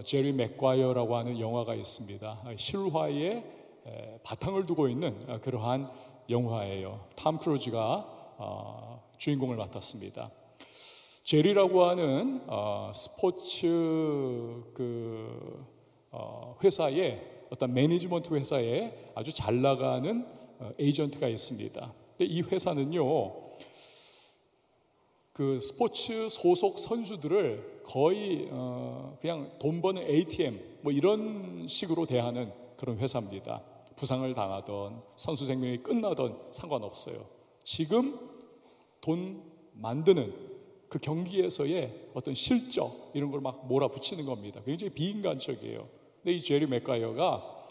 제리 맥과이어라고 하는 영화가 있습니다. 실화의 바탕을 두고 있는 그러한 영화예요. 톰 크루즈가 주인공을 맡았습니다. 제리라고 하는 스포츠 회사의 어떤 매니지먼트 회사에 아주 잘 나가는 에이전트가 있습니다. 근데 이 회사는요, 그 스포츠 소속 선수들을 거의 그냥 돈 버는 ATM 뭐 이런 식으로 대하는 그런 회사입니다. 부상을 당하던 선수 생명이 끝나던 상관없어요. 지금 돈 만드는 그 경기에서의 어떤 실적 이런 걸 막 몰아붙이는 겁니다. 굉장히 비인간적이에요. 근데 이 제리 맥과이어가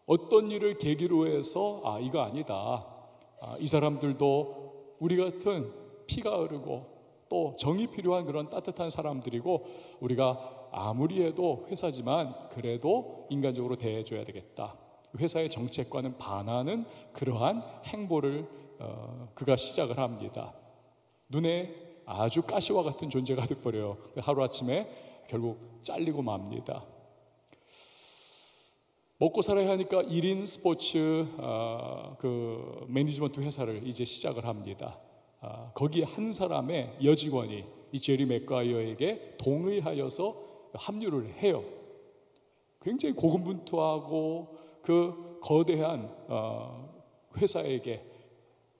어떤 일을 계기로 해서 이거 아니다. 이 사람들도 우리 같은 피가 흐르고 또 정이 필요한 그런 따뜻한 사람들이고 우리가 아무리 해도 회사지만 그래도 인간적으로 대해줘야 되겠다. 회사의 정책과는 반하는 그러한 행보를 그가 시작을 합니다. 눈에 아주 가시와 같은 존재가 돼버려요. 하루아침에 결국 잘리고 맙니다. 먹고 살아야 하니까 1인 스포츠 그 매니지먼트 회사를 이제 시작을 합니다. 거기에 한 사람의 여직원이 이 제리 맥과이어에게 동의하여서 합류를 해요. 굉장히 고군분투하고 그 거대한 회사에게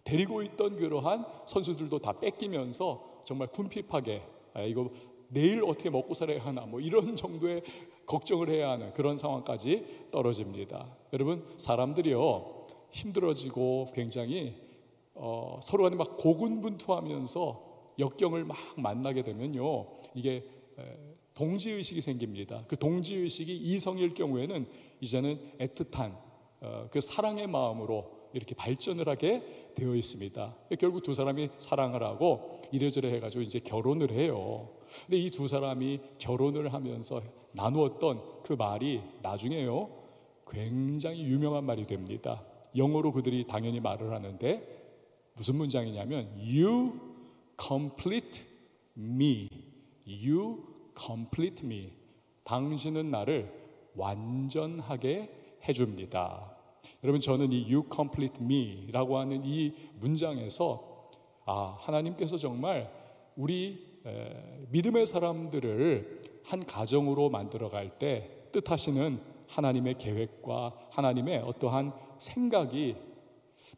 데리고 있던 그러한 선수들도 다 뺏기면서 정말 궁핍하게 이거 내일 어떻게 먹고 살아야 하나 뭐 이런 정도의 걱정을 해야 하는 그런 상황까지 떨어집니다. 여러분, 사람들이요 힘들어지고 굉장히 서로 간에 막 고군분투하면서 역경을 막 만나게 되면요, 이게 동지의식이 생깁니다. 그 동지의식이 이성일 경우에는 이제는 애틋한 그 사랑의 마음으로 이렇게 발전을 하게 되어 있습니다. 결국 두 사람이 사랑을 하고 이래저래 해가지고 이제 결혼을 해요. 근데 이 두 사람이 결혼을 하면서 나누었던 그 말이 나중에요 굉장히 유명한 말이 됩니다. 영어로 그들이 당연히 말을 하는데 무슨 문장이냐면 You complete me. You complete me. 당신은 나를 완전하게 해줍니다. 여러분, 저는 이 You complete me 라고 하는 이 문장에서 하나님께서 정말 우리 믿음의 사람들을 한 가정으로 만들어갈 때 뜻하시는 하나님의 계획과 하나님의 어떠한 생각이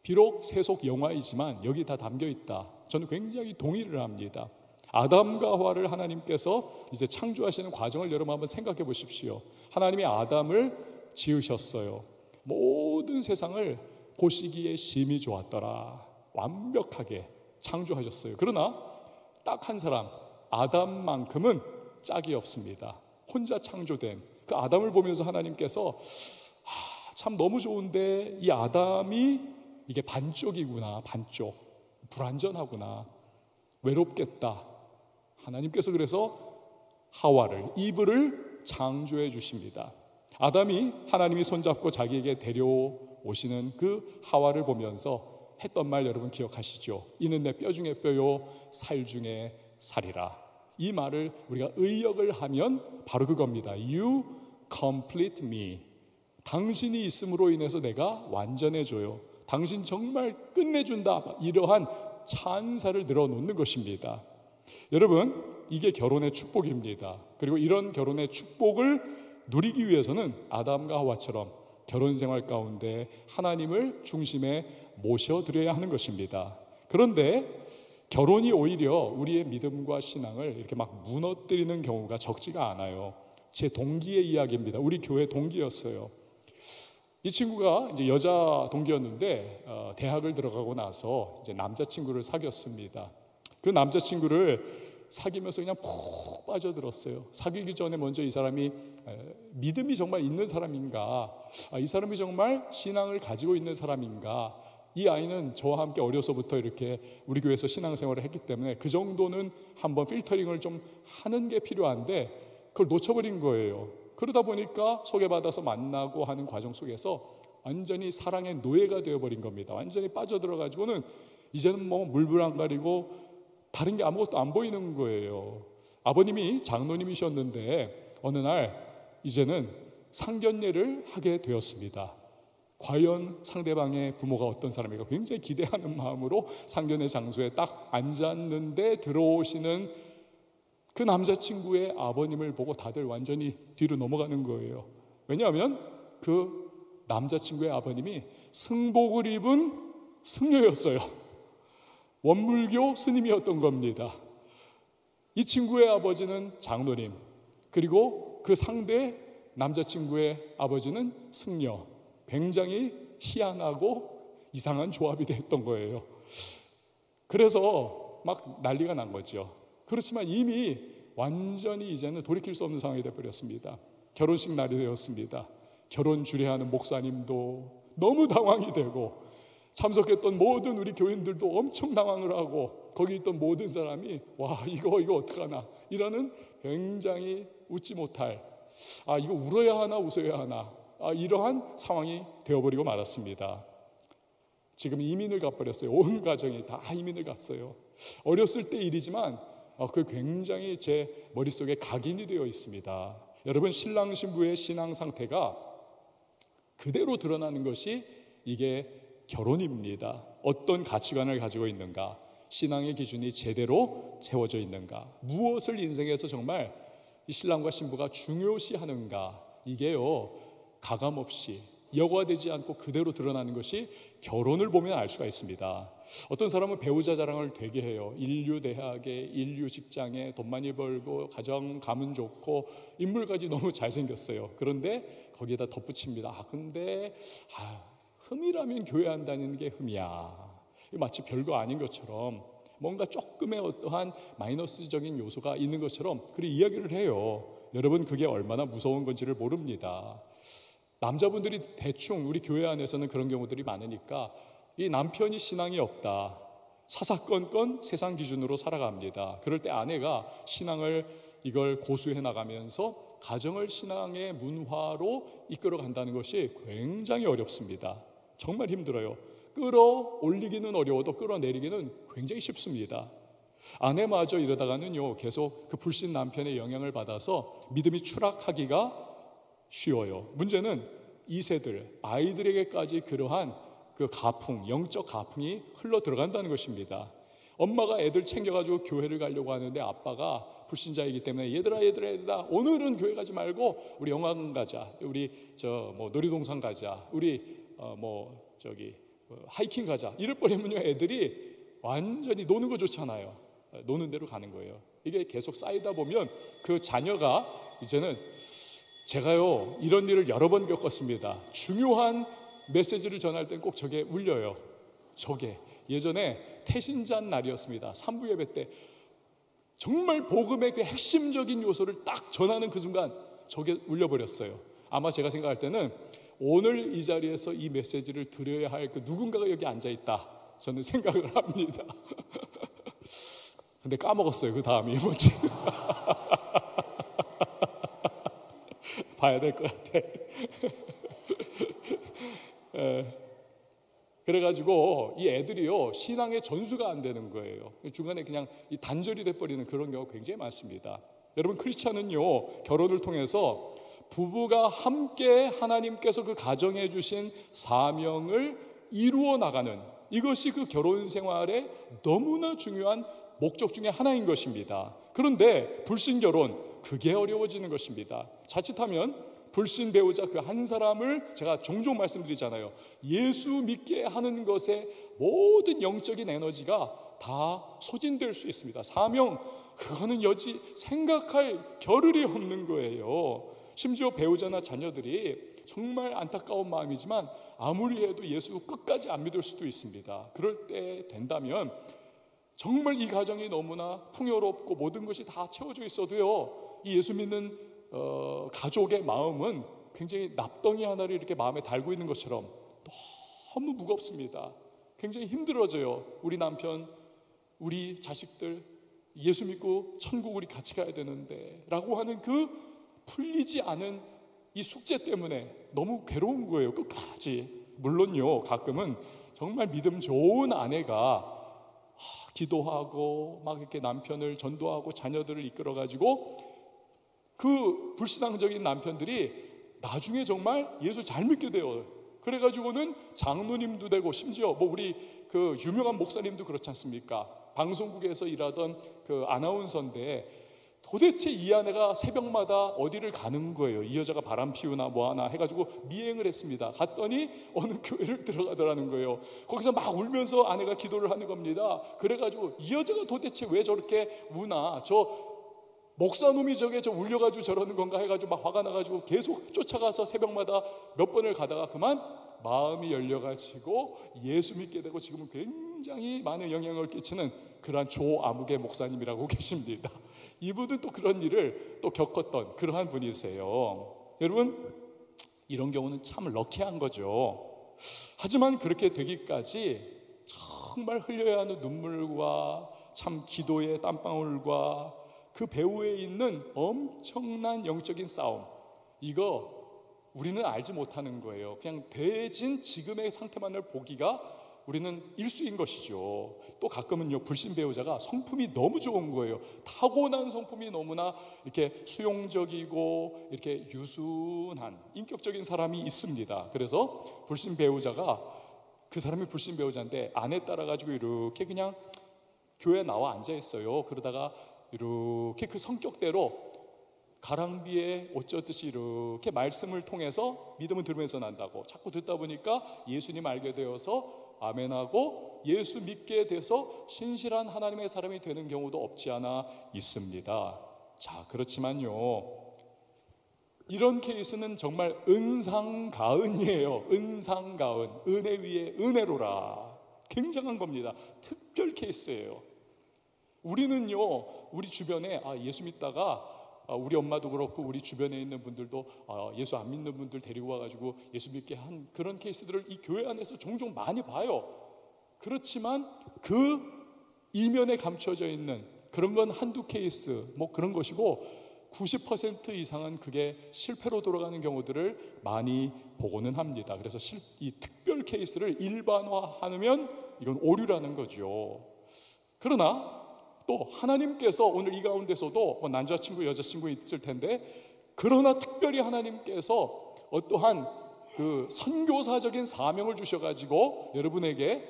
비록 세속 영화이지만 여기 다 담겨 있다. 저는 굉장히 동의를 합니다. 아담과 하와를 하나님께서 이제 창조하시는 과정을 여러분 한번 생각해 보십시오. 하나님이 아담을 지으셨어요. 모든 세상을 보시기에 심히 좋았더라. 완벽하게 창조하셨어요. 그러나 딱 한 사람 아담만큼은 짝이 없습니다. 혼자 창조된 그 아담을 보면서 하나님께서 참 너무 좋은데 이 아담이 이게 반쪽이구나. 반쪽 불완전하구나. 외롭겠다. 하나님께서 그래서 하와를 이브를 창조해 주십니다. 아담이 하나님이 손잡고 자기에게 데려오시는 그 하와를 보면서 했던 말 여러분 기억하시죠? 이는 내 뼈 중에 뼈요 살 중에 살이라. 이 말을 우리가 의역을 하면 바로 그겁니다. You complete me. 당신이 있음으로 인해서 내가 완전해져요. 당신 정말 끝내준다. 이러한 찬사를 늘어놓는 것입니다. 여러분, 이게 결혼의 축복입니다. 그리고 이런 결혼의 축복을 누리기 위해서는 아담과 하와처럼 결혼 생활 가운데 하나님을 중심에 모셔드려야 하는 것입니다. 그런데 결혼이 오히려 우리의 믿음과 신앙을 이렇게 막 무너뜨리는 경우가 적지가 않아요. 제 동기의 이야기입니다. 우리 교회 동기였어요. 이 친구가 이제 여자 동기였는데 대학을 들어가고 나서 이제 남자친구를 사귀었습니다. 그 남자친구를 사귀면서 그냥 푹 빠져들었어요. 사귀기 전에 먼저 이 사람이 믿음이 정말 있는 사람인가, 이 사람이 정말 신앙을 가지고 있는 사람인가. 이 아이는 저와 함께 어려서부터 이렇게 우리 교회에서 신앙생활을 했기 때문에 그 정도는 한번 필터링을 좀 하는 게 필요한데 그걸 놓쳐버린 거예요. 그러다 보니까 소개받아서 만나고 하는 과정 속에서 완전히 사랑의 노예가 되어버린 겁니다. 완전히 빠져들어가지고는 이제는 뭐 물불 안 가리고 다른 게 아무것도 안 보이는 거예요. 아버님이 장로님이셨는데 어느 날 이제는 상견례를 하게 되었습니다. 과연 상대방의 부모가 어떤 사람인가 굉장히 기대하는 마음으로 상견례 장소에 딱 앉았는데 들어오시는 그 남자친구의 아버님을 보고 다들 완전히 뒤로 넘어가는 거예요. 왜냐하면 그 남자친구의 아버님이 승복을 입은 승려였어요. 원불교 스님이었던 겁니다. 이 친구의 아버지는 장로님, 그리고 그 상대 남자친구의 아버지는 승려. 굉장히 희한하고 이상한 조합이 됐던 거예요. 그래서 막 난리가 난 거죠. 그렇지만 이미 완전히 이제는 돌이킬 수 없는 상황이 되어버렸습니다. 결혼식 날이 되었습니다. 결혼 주례하는 목사님도 너무 당황이 되고 참석했던 모든 우리 교인들도 엄청 당황을 하고 거기 있던 모든 사람이 와 이거 어떡하나 이러는 굉장히 웃지 못할 이거 울어야 하나 웃어야 하나 이러한 상황이 되어버리고 말았습니다. 지금 이민을 가버렸어요. 온 가정이 다 이민을 갔어요. 어렸을 때 일이지만 그 굉장히 제 머릿속에 각인이 되어 있습니다. 여러분 신랑 신부의 신앙 상태가 그대로 드러나는 것이 이게 결혼입니다. 어떤 가치관을 가지고 있는가, 신앙의 기준이 제대로 채워져 있는가, 무엇을 인생에서 정말 이 신랑과 신부가 중요시하는가, 이게요 가감없이 여과되지 않고 그대로 드러나는 것이 결혼을 보면 알 수가 있습니다. 어떤 사람은 배우자 자랑을 되게 해요. 인류 대학에, 인류 직장에 돈 많이 벌고 가정 가문 좋고 인물까지 너무 잘생겼어요. 그런데 거기에다 덧붙입니다. 근데 흠이라면 교회 안 다니는 게 흠이야. 마치 별거 아닌 것처럼 뭔가 조금의 어떠한 마이너스적인 요소가 있는 것처럼 그렇게 이야기를 해요. 여러분 그게 얼마나 무서운 건지를 모릅니다. 남자분들이 대충 우리 교회 안에서는 그런 경우들이 많으니까 이 남편이 신앙이 없다, 사사건건 세상 기준으로 살아갑니다. 그럴 때 아내가 신앙을 이걸 고수해 나가면서 가정을 신앙의 문화로 이끌어 간다는 것이 굉장히 어렵습니다. 정말 힘들어요. 끌어올리기는 어려워도 끌어내리기는 굉장히 쉽습니다. 아내마저 이러다가는요 계속 그 불신 남편의 영향을 받아서 믿음이 추락하기가 쉬워요. 문제는 2세들 아이들에게까지 그러한 그 가풍, 영적 가풍이 흘러 들어간다는 것입니다. 엄마가 애들 챙겨가지고 교회를 가려고 하는데 아빠가 불신자이기 때문에 얘들아 오늘은 교회 가지 말고 우리 영화관 가자, 우리 놀이동산 가자, 우리 하이킹 가자 이럴 뻔하면요 애들이 완전히 노는 거 좋잖아요. 노는 대로 가는 거예요. 이게 계속 쌓이다 보면 그 자녀가 이제는 제가요 이런 일을 여러 번 겪었습니다. 중요한 메시지를 전할 땐 꼭 저게 울려요. 저게 예전에 태신잔 날이었습니다. 3부 예배 때 정말 복음의 그 핵심적인 요소를 딱 전하는 그 순간 저게 울려버렸어요. 아마 제가 생각할 때는 오늘 이 자리에서 이 메시지를 드려야 할 그 누군가가 여기 앉아있다 저는 생각을 합니다. 근데 까먹었어요. 그 다음이 뭐지? 봐야 될 것 같아. 그래가지고 이 애들이요 신앙의 전수가 안 되는 거예요. 중간에 그냥 이 단절이 돼버리는 그런 경우가 굉장히 많습니다. 여러분 크리스찬은요 결혼을 통해서 부부가 함께 하나님께서 그 가정해 주신 사명을 이루어 나가는 이것이 그 결혼 생활의 너무나 중요한 목적 중에 하나인 것입니다. 그런데 불신 결혼 그게 어려워지는 것입니다. 자칫하면 불신 배우자 그 한 사람을 제가 종종 말씀드리잖아요. 예수 믿게 하는 것에 모든 영적인 에너지가 다 소진될 수 있습니다. 사명 그거는 여지 생각할 겨를이 없는 거예요. 심지어 배우자나 자녀들이 정말 안타까운 마음이지만 아무리 해도 예수 끝까지 안 믿을 수도 있습니다. 그럴 때 된다면 정말 이 가정이 너무나 풍요롭고 모든 것이 다 채워져 있어도요 이 예수 믿는 가족의 마음은 굉장히 납덩이 하나를 이렇게 마음에 달고 있는 것처럼 너무 무겁습니다. 굉장히 힘들어져요. 우리 남편, 우리 자식들 예수 믿고 천국 우리 같이 가야 되는데 라고 하는 그 풀리지 않은 이 숙제 때문에 너무 괴로운 거예요. 끝까지. 물론요 가끔은 정말 믿음 좋은 아내가 기도하고 막 이렇게 남편을 전도하고 자녀들을 이끌어가지고 그 불신앙적인 남편들이 나중에 정말 예수 잘 믿게 돼요. 그래가지고는 장로님도 되고, 심지어 뭐 우리 그 유명한 목사님도 그렇지 않습니까? 방송국에서 일하던 그 아나운서인데 도대체 이 아내가 새벽마다 어디를 가는 거예요. 이 여자가 바람 피우나 뭐 하나 해가지고 미행을 했습니다. 갔더니 어느 교회를 들어가더라는 거예요. 거기서 막 울면서 아내가 기도를 하는 겁니다. 그래가지고 이 여자가 도대체 왜 저렇게 우나, 저 목사놈이 저게 저 울려가지고 저러는 건가 해가지고 막 화가 나가지고 계속 쫓아가서 새벽마다 몇 번을 가다가 그만 마음이 열려가지고 예수 믿게 되고 지금은 굉장히 많은 영향을 끼치는 그러한 조아무개 목사님이라고 계십니다. 이분은 또 그런 일을 또 겪었던 그러한 분이세요. 여러분, 이런 경우는 참 럭키한 거죠. 하지만 그렇게 되기까지 정말 흘려야 하는 눈물과 참 기도의 땀방울과 그 배후에 있는 엄청난 영적인 싸움, 이거 우리는 알지 못하는 거예요. 그냥 대진 지금의 상태만을 보기가 우리는 일수인 것이죠. 또 가끔은요, 불신 배우자가 성품이 너무 좋은 거예요. 타고난 성품이 너무나 이렇게 수용적이고 이렇게 유순한 인격적인 사람이 있습니다. 그래서 불신 배우자가, 그 사람이 불신 배우자인데 아내 따라가지고 이렇게 그냥 교회에 나와 앉아 있어요. 그러다가 이렇게 그 성격대로 가랑비에 어쩌듯이 이렇게 말씀을 통해서 믿음을 들으면서 난다고 자꾸 듣다 보니까 예수님 알게 되어서 아멘하고 예수 믿게 돼서 신실한 하나님의 사람이 되는 경우도 없지 않아 있습니다. 자, 그렇지만요, 이런 케이스는 정말 은상가은이에요. 은상가은, 은혜 위에 은혜로라. 굉장한 겁니다. 특별 케이스예요. 우리는요, 우리 주변에 예수 믿다가 우리 엄마도 그렇고 우리 주변에 있는 분들도 예수 안 믿는 분들 데리고 와가지고 예수 믿게 한 그런 케이스들을 이 교회 안에서 종종 많이 봐요. 그렇지만 그 이면에 감춰져 있는 그런 건 한두 케이스 뭐 그런 것이고 90% 이상은 그게 실패로 돌아가는 경우들을 많이 보고는 합니다. 그래서 이 특별 케이스를 일반화하면 이건 오류라는 거죠. 그러나 또 하나님께서 오늘 이 가운데서도 뭐 남자친구 여자친구 있을 텐데, 그러나 특별히 하나님께서 어떠한 그 선교사적인 사명을 주셔가지고 여러분에게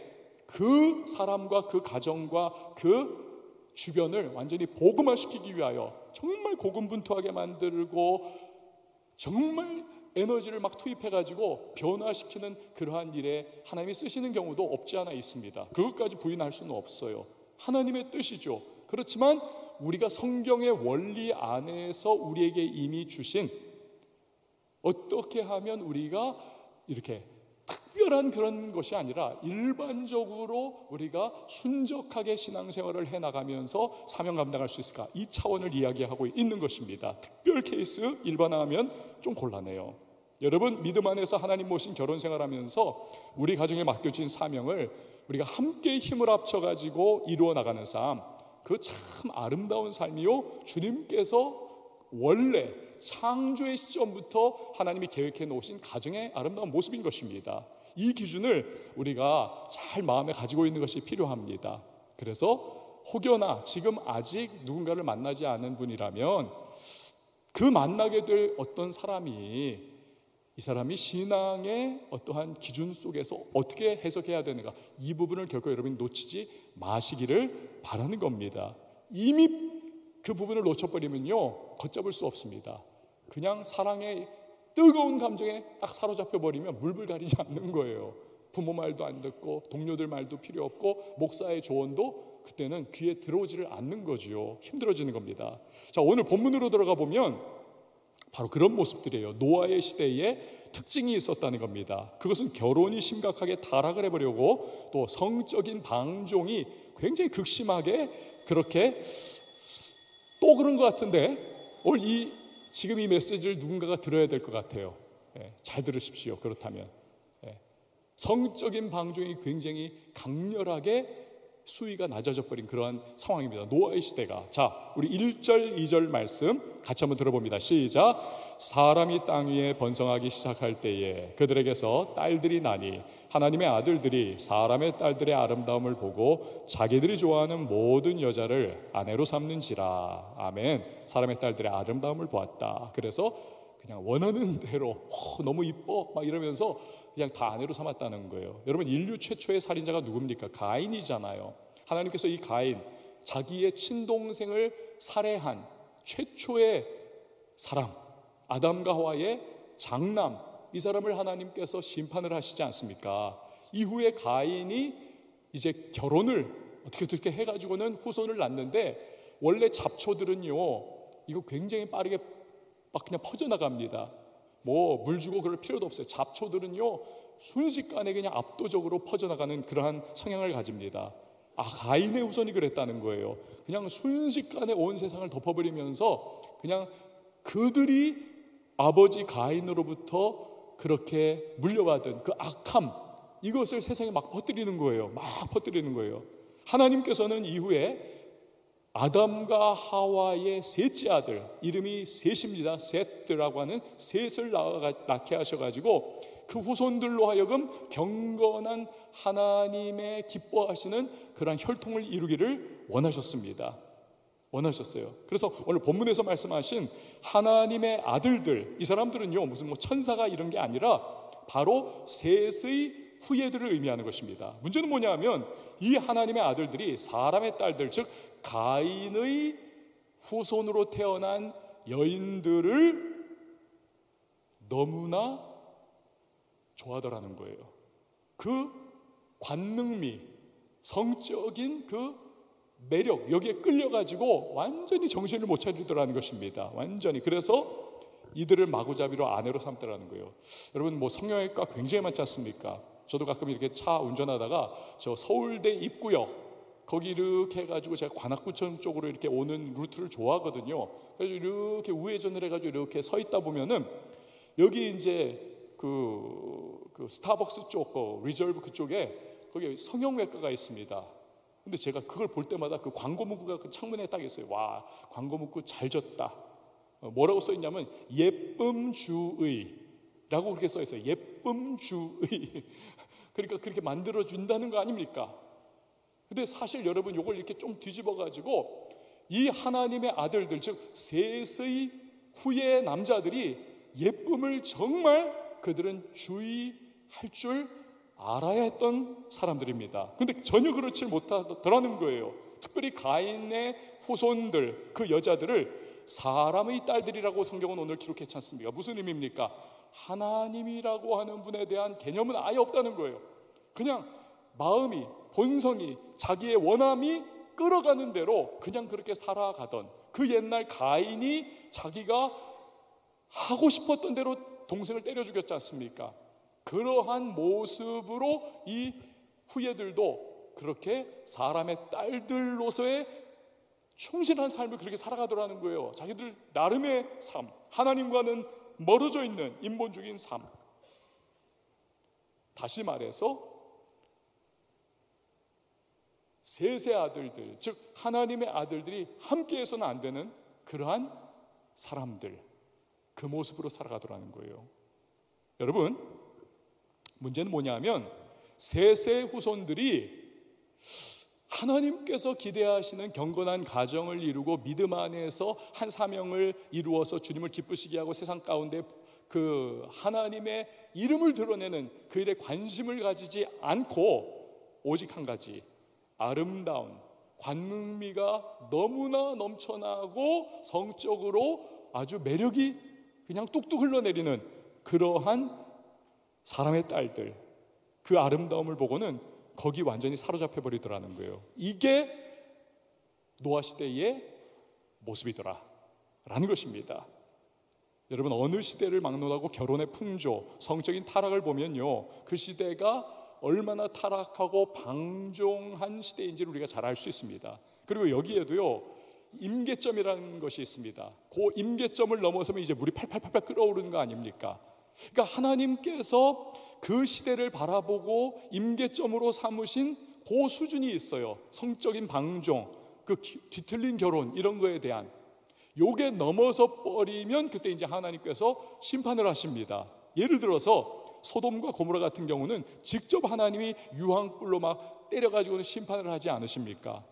그 사람과 그 가정과 그 주변을 완전히 복음화시키기 위하여 정말 고군분투하게 만들고 정말 에너지를 막 투입해가지고 변화시키는 그러한 일에 하나님이 쓰시는 경우도 없지 않아 있습니다. 그것까지 부인할 수는 없어요. 하나님의 뜻이죠. 그렇지만 우리가 성경의 원리 안에서 우리에게 이미 주신, 어떻게 하면 우리가 이렇게 특별한 그런 것이 아니라 일반적으로 우리가 순적하게 신앙생활을 해나가면서 사명 감당할 수 있을까, 이 차원을 이야기하고 있는 것입니다. 특별 케이스 일반화하면 좀 곤란해요. 여러분, 믿음 안에서 하나님 모신 결혼생활하면서 우리 가정에 맡겨진 사명을 우리가 함께 힘을 합쳐가지고 이루어 나가는 삶, 그 참 아름다운 삶이요, 주님께서 원래 창조의 시점부터 하나님이 계획해 놓으신 가정의 아름다운 모습인 것입니다. 이 기준을 우리가 잘 마음에 가지고 있는 것이 필요합니다. 그래서 혹여나 지금 아직 누군가를 만나지 않은 분이라면 그 만나게 될 어떤 사람이, 이 사람이 신앙의 어떠한 기준 속에서 어떻게 해석해야 되는가, 이 부분을 결코 여러분이 놓치지 마시기를 바라는 겁니다. 이미 그 부분을 놓쳐버리면요, 걷잡을 수 없습니다. 그냥 사랑의 뜨거운 감정에 딱 사로잡혀 버리면 물불 가리지 않는 거예요. 부모 말도 안 듣고 동료들 말도 필요 없고 목사의 조언도 그때는 귀에 들어오지를 않는 거죠. 힘들어지는 겁니다. 자, 오늘 본문으로 들어가 보면 바로 그런 모습들이에요. 노아의 시대에 특징이 있었다는 겁니다. 그것은 결혼이 심각하게 타락을 해버리고 또 성적인 방종이 굉장히 극심하게, 그렇게 또 그런 것 같은데 오늘 지금 이 메시지를 누군가가 들어야 될 것 같아요. 잘 들으십시오. 그렇다면 성적인 방종이 굉장히 강렬하게 수위가 낮아져 버린 그러한 상황입니다. 노아의 시대가. 자, 우리 1절 2절 말씀 같이 한번 들어봅니다. 시작. 사람이 땅 위에 번성하기 시작할 때에 그들에게서 딸들이 나니 하나님의 아들들이 사람의 딸들의 아름다움을 보고 자기들이 좋아하는 모든 여자를 아내로 삼는지라. 아멘. 사람의 딸들의 아름다움을 보았다. 그래서 그냥 원하는 대로 너무 이뻐 막 이러면서 그냥 다 아내로 삼았다는 거예요. 여러분, 인류 최초의 살인자가 누굽니까? 가인이잖아요. 하나님께서 이 가인, 자기의 친동생을 살해한 최초의 사람, 아담과 하와의 장남, 이 사람을 하나님께서 심판을 하시지 않습니까? 이후에 가인이 이제 결혼을 어떻게 해가지고는 후손을 낳는데, 원래 잡초들은요 이거 굉장히 빠르게 막 그냥 퍼져나갑니다. 뭐 물 주고 그럴 필요도 없어요. 잡초들은요 순식간에 그냥 압도적으로 퍼져나가는 그러한 성향을 가집니다. 가인의 후손이 그랬다는 거예요. 그냥 순식간에 온 세상을 덮어버리면서 그냥 그들이 아버지 가인으로부터 그렇게 물려받은 그 악함, 이것을 세상에 막 퍼뜨리는 거예요. 막 퍼뜨리는 거예요. 하나님께서는 이후에 아담과 하와의 셋째 아들, 이름이 셋입니다. 셋라고 하는 셋을 낳게 하셔가지고 그 후손들로 하여금 경건한 하나님의 기뻐하시는 그러한 혈통을 이루기를 원하셨습니다. 원하셨어요. 그래서 오늘 본문에서 말씀하신 하나님의 아들들, 이 사람들은요 무슨 뭐 천사가 이런 게 아니라 바로 셋의 후예들을 의미하는 것입니다. 문제는 뭐냐면 이 하나님의 아들들이 사람의 딸들, 즉 가인의 후손으로 태어난 여인들을 너무나 좋아하더라는 거예요. 그 관능미, 성적인 그 매력, 여기에 끌려가지고 완전히 정신을 못 차리더라는 것입니다. 완전히. 그래서 이들을 마구잡이로 아내로 삼더라는 거예요. 여러분, 뭐 성형외과 굉장히 많지 않습니까? 저도 가끔 이렇게 차 운전하다가 저 서울대 입구역 거기 이렇게 해가지고 제가 관악구청 쪽으로 이렇게 오는 루트를 좋아하거든요. 그래서 이렇게 우회전을 해가지고 이렇게 서 있다 보면은 여기 이제 그 스타벅스 쪽, 리저브 그쪽에 거기 성형외과가 있습니다. 근데 제가 그걸 볼 때마다 그 광고 문구가 그 창문에 딱 있어요. 와, 광고 문구 잘 졌다. 뭐라고 써 있냐면 예쁨주의 라고 그렇게 써 있어요. 예쁨주의. 그러니까 그렇게 만들어 준다는 거 아닙니까? 근데 사실 여러분 이걸 이렇게 좀 뒤집어 가지고 이 하나님의 아들들, 즉 셋의 후예 남자들이 예쁨을 정말 그들은 주의할 줄 알아야 했던 사람들입니다. 근데 전혀 그렇지 못하더라는 거예요. 특별히 가인의 후손들, 그 여자들을 사람의 딸들이라고 성경은 오늘 기록했지 않습니까? 무슨 의미입니까? 하나님이라고 하는 분에 대한 개념은 아예 없다는 거예요. 그냥 마음이, 본성이, 자기의 원함이 끌어가는 대로 그냥 그렇게 살아가던 그 옛날 가인이 자기가 하고 싶었던 대로 동생을 때려 죽였지 않습니까? 그러한 모습으로 이 후예들도 그렇게 사람의 딸들로서의 충실한 삶을 그렇게 살아가더라는 거예요. 자기들 나름의 삶, 하나님과는 멀어져 있는 인본주의인 삶. 다시 말해서 셋의 아들들, 즉 하나님의 아들들이 함께해서는 안 되는 그러한 사람들, 그 모습으로 살아가더라는 거예요. 여러분, 문제는 뭐냐면 셋의 후손들이 하나님께서 기대하시는 경건한 가정을 이루고 믿음 안에서 한 사명을 이루어서 주님을 기쁘시게 하고 세상 가운데 그 하나님의 이름을 드러내는 그 일에 관심을 가지지 않고 오직 한 가지, 아름다운 관능미가 너무나 넘쳐나고 성적으로 아주 매력이 그냥 뚝뚝 흘러내리는 그러한 사람의 딸들, 그 아름다움을 보고는 거기 완전히 사로잡혀 버리더라는 거예요. 이게 노아 시대의 모습이더라 라는 것입니다. 여러분, 어느 시대를 막론하고 결혼의 풍조, 성적인 타락을 보면요, 그 시대가 얼마나 타락하고 방종한 시대인지를 우리가 잘 알 수 있습니다. 그리고 여기에도요 임계점이라는 것이 있습니다. 그 임계점을 넘어서면 이제 물이 팔팔팔팔 끓어오르는 거 아닙니까? 그러니까 하나님께서 그 시대를 바라보고 임계점으로 삼으신 그 수준이 있어요. 성적인 방종, 그 뒤틀린 결혼 이런 거에 대한 요게 넘어서 버리면 그때 이제 하나님께서 심판을 하십니다. 예를 들어서 소돔과 고모라 같은 경우는 직접 하나님이 유황불로 막 때려가지고는 심판을 하지 않으십니까?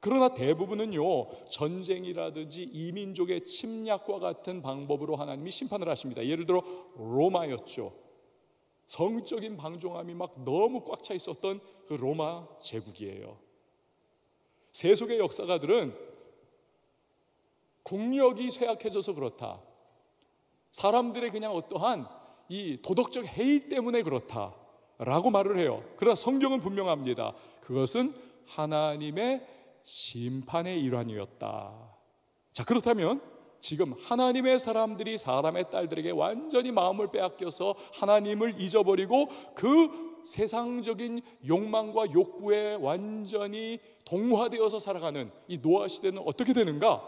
그러나 대부분은요, 전쟁이라든지 이민족의 침략과 같은 방법으로 하나님이 심판을 하십니다. 예를 들어 로마였죠. 성적인 방종함이 막 너무 꽉 차 있었던 그 로마 제국이에요. 세속의 역사가들은 국력이 쇠약해져서 그렇다, 사람들의 그냥 어떠한 이 도덕적 해이 때문에 그렇다라고 말을 해요. 그러나 성경은 분명합니다. 그것은 하나님의 심판의 일환이었다. 자, 그렇다면 지금 하나님의 사람들이 사람의 딸들에게 완전히 마음을 빼앗겨서 하나님을 잊어버리고 그 세상적인 욕망과 욕구에 완전히 동화되어서 살아가는 이 노아 시대는 어떻게 되는가?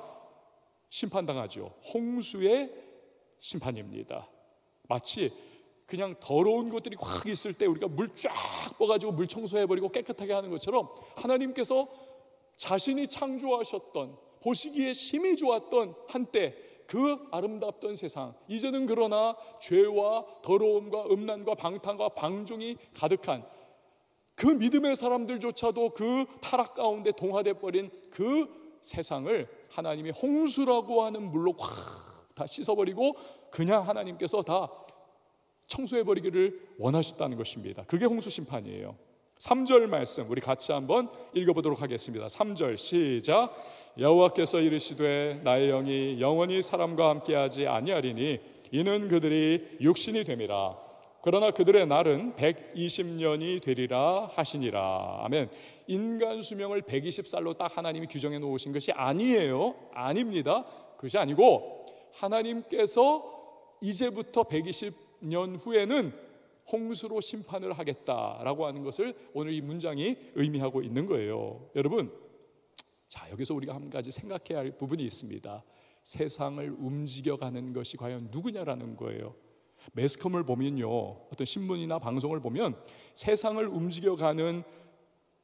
심판당하죠. 홍수의 심판입니다. 마치 그냥 더러운 것들이 확 있을 때 우리가 물 쫙 뻗어가지고 물 청소해버리고 깨끗하게 하는 것처럼 하나님께서 자신이 창조하셨던, 보시기에 심히 좋았던 한때 그 아름답던 세상, 이제는 그러나 죄와 더러움과 음란과 방탕과 방종이 가득한 그 믿음의 사람들조차도 그 타락 가운데 동화돼 버린 그 세상을 하나님이 홍수라고 하는 물로 확 다 씻어버리고 그냥 하나님께서 다 청소해버리기를 원하셨다는 것입니다. 그게 홍수 심판이에요. 3절 말씀 우리 같이 한번 읽어보도록 하겠습니다. 3절 시작. 여호와께서 이르시되 나의 영이 영원히 사람과 함께하지 아니하리니 이는 그들이 육신이 됨이라. 그러나 그들의 날은 120년이 되리라 하시니라. 아멘. 인간 수명을 120살로 딱 하나님이 규정해 놓으신 것이 아니에요. 아닙니다. 그것이 아니고 하나님께서 이제부터 120년 후에는 홍수로 심판을 하겠다라고 하는 것을 오늘 이 문장이 의미하고 있는 거예요. 여러분, 자, 여기서 우리가 한 가지 생각해야 할 부분이 있습니다. 세상을 움직여가는 것이 과연 누구냐라는 거예요. 매스컴을 보면요, 어떤 신문이나 방송을 보면 세상을 움직여가는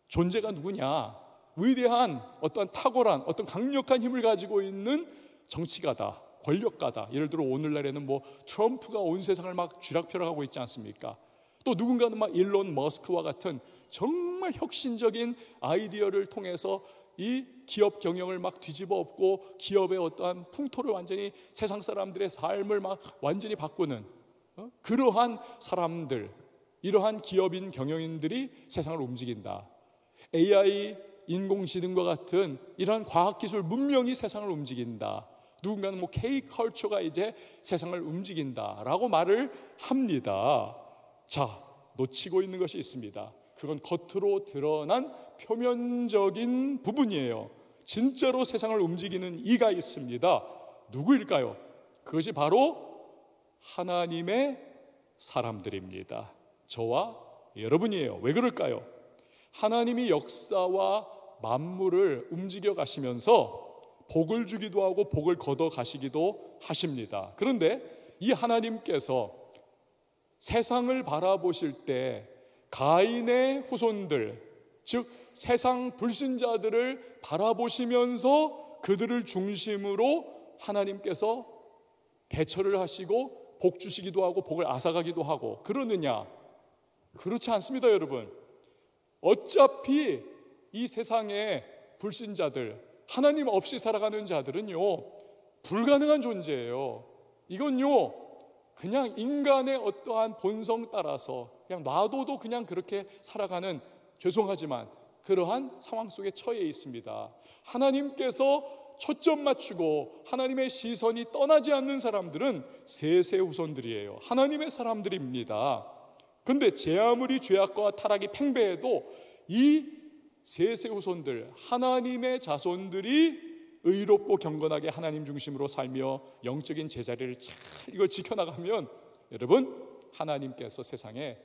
존재가 누구냐, 위대한 어떤 탁월한 어떤 강력한 힘을 가지고 있는 정치가다, 권력가다. 예를 들어 오늘날에는 뭐 트럼프가 온 세상을 막 쥐락펴락하고 있지 않습니까? 또 누군가는 막 일론 머스크와 같은 정말 혁신적인 아이디어를 통해서 이 기업 경영을 막 뒤집어 엎고 기업의 어떠한 풍토를 완전히 세상 사람들의 삶을 막 완전히 바꾸는 그러한 사람들, 이러한 기업인 경영인들이 세상을 움직인다. AI, 인공지능과 같은 이러한 과학기술 문명이 세상을 움직인다. 누군가는 뭐 K컬처가 이제 세상을 움직인다라고 말을 합니다. 자, 놓치고 있는 것이 있습니다. 그건 겉으로 드러난 표면적인 부분이에요. 진짜로 세상을 움직이는 이가 있습니다. 누구일까요? 그것이 바로 하나님의 사람들입니다. 저와 여러분이에요. 왜 그럴까요? 하나님이 역사와 만물을 움직여 가시면서 복을 주기도 하고 복을 걷어 가시기도 하십니다. 그런데 이 하나님께서 세상을 바라보실 때 가인의 후손들, 즉 세상 불신자들을 바라보시면서 그들을 중심으로 하나님께서 대처를 하시고 복 주시기도 하고 복을 앗아가기도 하고 그러느냐? 그렇지 않습니다, 여러분. 어차피 이 세상의 불신자들, 하나님 없이 살아가는 자들은요, 불가능한 존재예요. 이건요, 그냥 인간의 어떠한 본성 따라서 그냥 놔둬도 그냥 그렇게 살아가는, 죄송하지만 그러한 상황 속에 처해 있습니다. 하나님께서 초점 맞추고 하나님의 시선이 떠나지 않는 사람들은 셋의 후손들이에요. 하나님의 사람들입니다. 그런데 제 아무리 죄악과 타락이 팽배해도 이 셋의 후손들, 하나님의 자손들이 의롭고 경건하게 하나님 중심으로 살며 영적인 제자리를 잘 이걸 지켜나가면 여러분, 하나님께서 세상에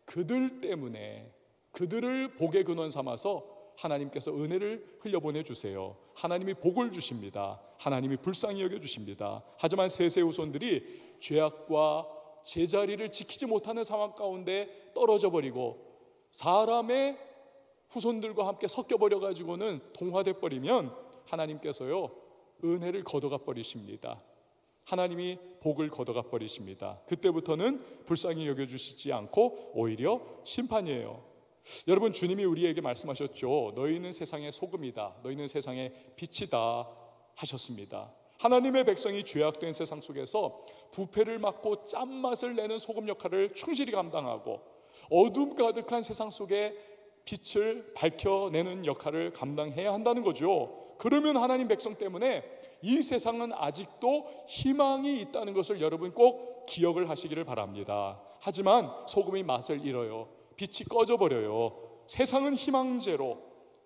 그들 때문에 그들을 복의 근원 삼아서 하나님께서 은혜를 흘려보내 주세요. 하나님이 복을 주십니다. 하나님이 불쌍히 여겨주십니다. 하지만 셋의 후손들이 죄악과 제자리를 지키지 못하는 상황 가운데 떨어져 버리고 사람의 후손들과 함께 섞여버려 가지고는 동화돼 버리면 하나님께서요 은혜를 걷어가 버리십니다. 하나님이 복을 걷어가 버리십니다. 그때부터는 불쌍히 여겨주시지 않고 오히려 심판이에요. 여러분, 주님이 우리에게 말씀하셨죠. 너희는 세상의 소금이다, 너희는 세상의 빛이다 하셨습니다. 하나님의 백성이 죄악된 세상 속에서 부패를 막고 짠맛을 내는 소금 역할을 충실히 감당하고 어둠 가득한 세상 속에 빛을 밝혀내는 역할을 감당해야 한다는 거죠. 그러면 하나님 백성 때문에 이 세상은 아직도 희망이 있다는 것을 여러분 꼭 기억을 하시기를 바랍니다. 하지만 소금이 맛을 잃어요. 빛이 꺼져버려요. 세상은 희망제로,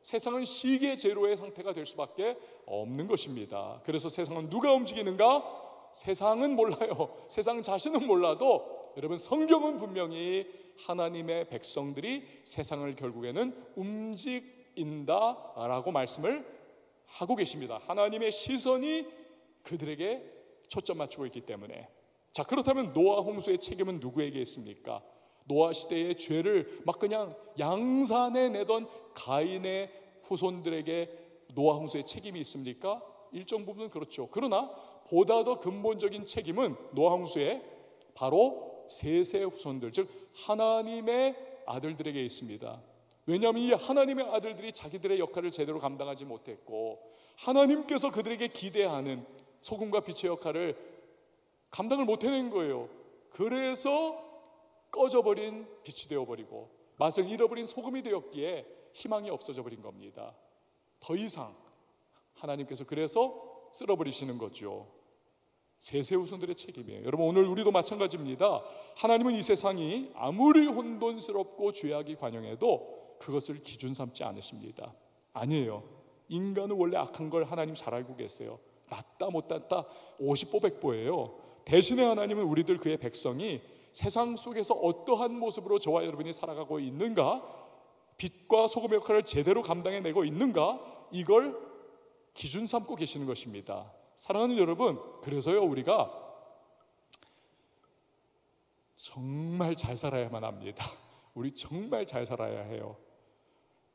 세상은 시계 제로의 상태가 될 수밖에 없는 것입니다. 그래서 세상은 누가 움직이는가? 세상은 몰라요. 세상 자신은 몰라도 여러분, 성경은 분명히 하나님의 백성들이 세상을 결국에는 움직인다라고 말씀을 하고 계십니다. 하나님의 시선이 그들에게 초점 맞추고 있기 때문에. 자, 그렇다면 노아 홍수의 책임은 누구에게 있습니까? 노아 시대의 죄를 막 그냥 양산해 내던 가인의 후손들에게 노아 홍수의 책임이 있습니까? 일정 부분은 그렇죠. 그러나 보다 더 근본적인 책임은 노아 홍수의 바로 셋의 후손들, 즉 하나님의 아들들에게 있습니다. 왜냐하면 이 하나님의 아들들이 자기들의 역할을 제대로 감당하지 못했고 하나님께서 그들에게 기대하는 소금과 빛의 역할을 감당을 못해낸 거예요. 그래서 꺼져버린 빛이 되어버리고 맛을 잃어버린 소금이 되었기에 희망이 없어져 버린 겁니다. 더 이상 하나님께서 그래서 쓸어버리시는 거죠. 셋의 후손들의 책임이에요. 여러분, 오늘 우리도 마찬가지입니다. 하나님은 이 세상이 아무리 혼돈스럽고 죄악이 관영해도 그것을 기준 삼지 않으십니다. 아니에요. 인간은 원래 악한 걸 하나님 잘 알고 계세요. 낫다 못났다 50보 100보예요. 대신에 하나님은 우리들 그의 백성이 세상 속에서 어떠한 모습으로 저와 여러분이 살아가고 있는가, 빛과 소금의 역할을 제대로 감당해내고 있는가, 이걸 기준 삼고 계시는 것입니다. 사랑하는 여러분, 그래서요 우리가 정말 잘 살아야만 합니다. 우리 정말 잘 살아야 해요.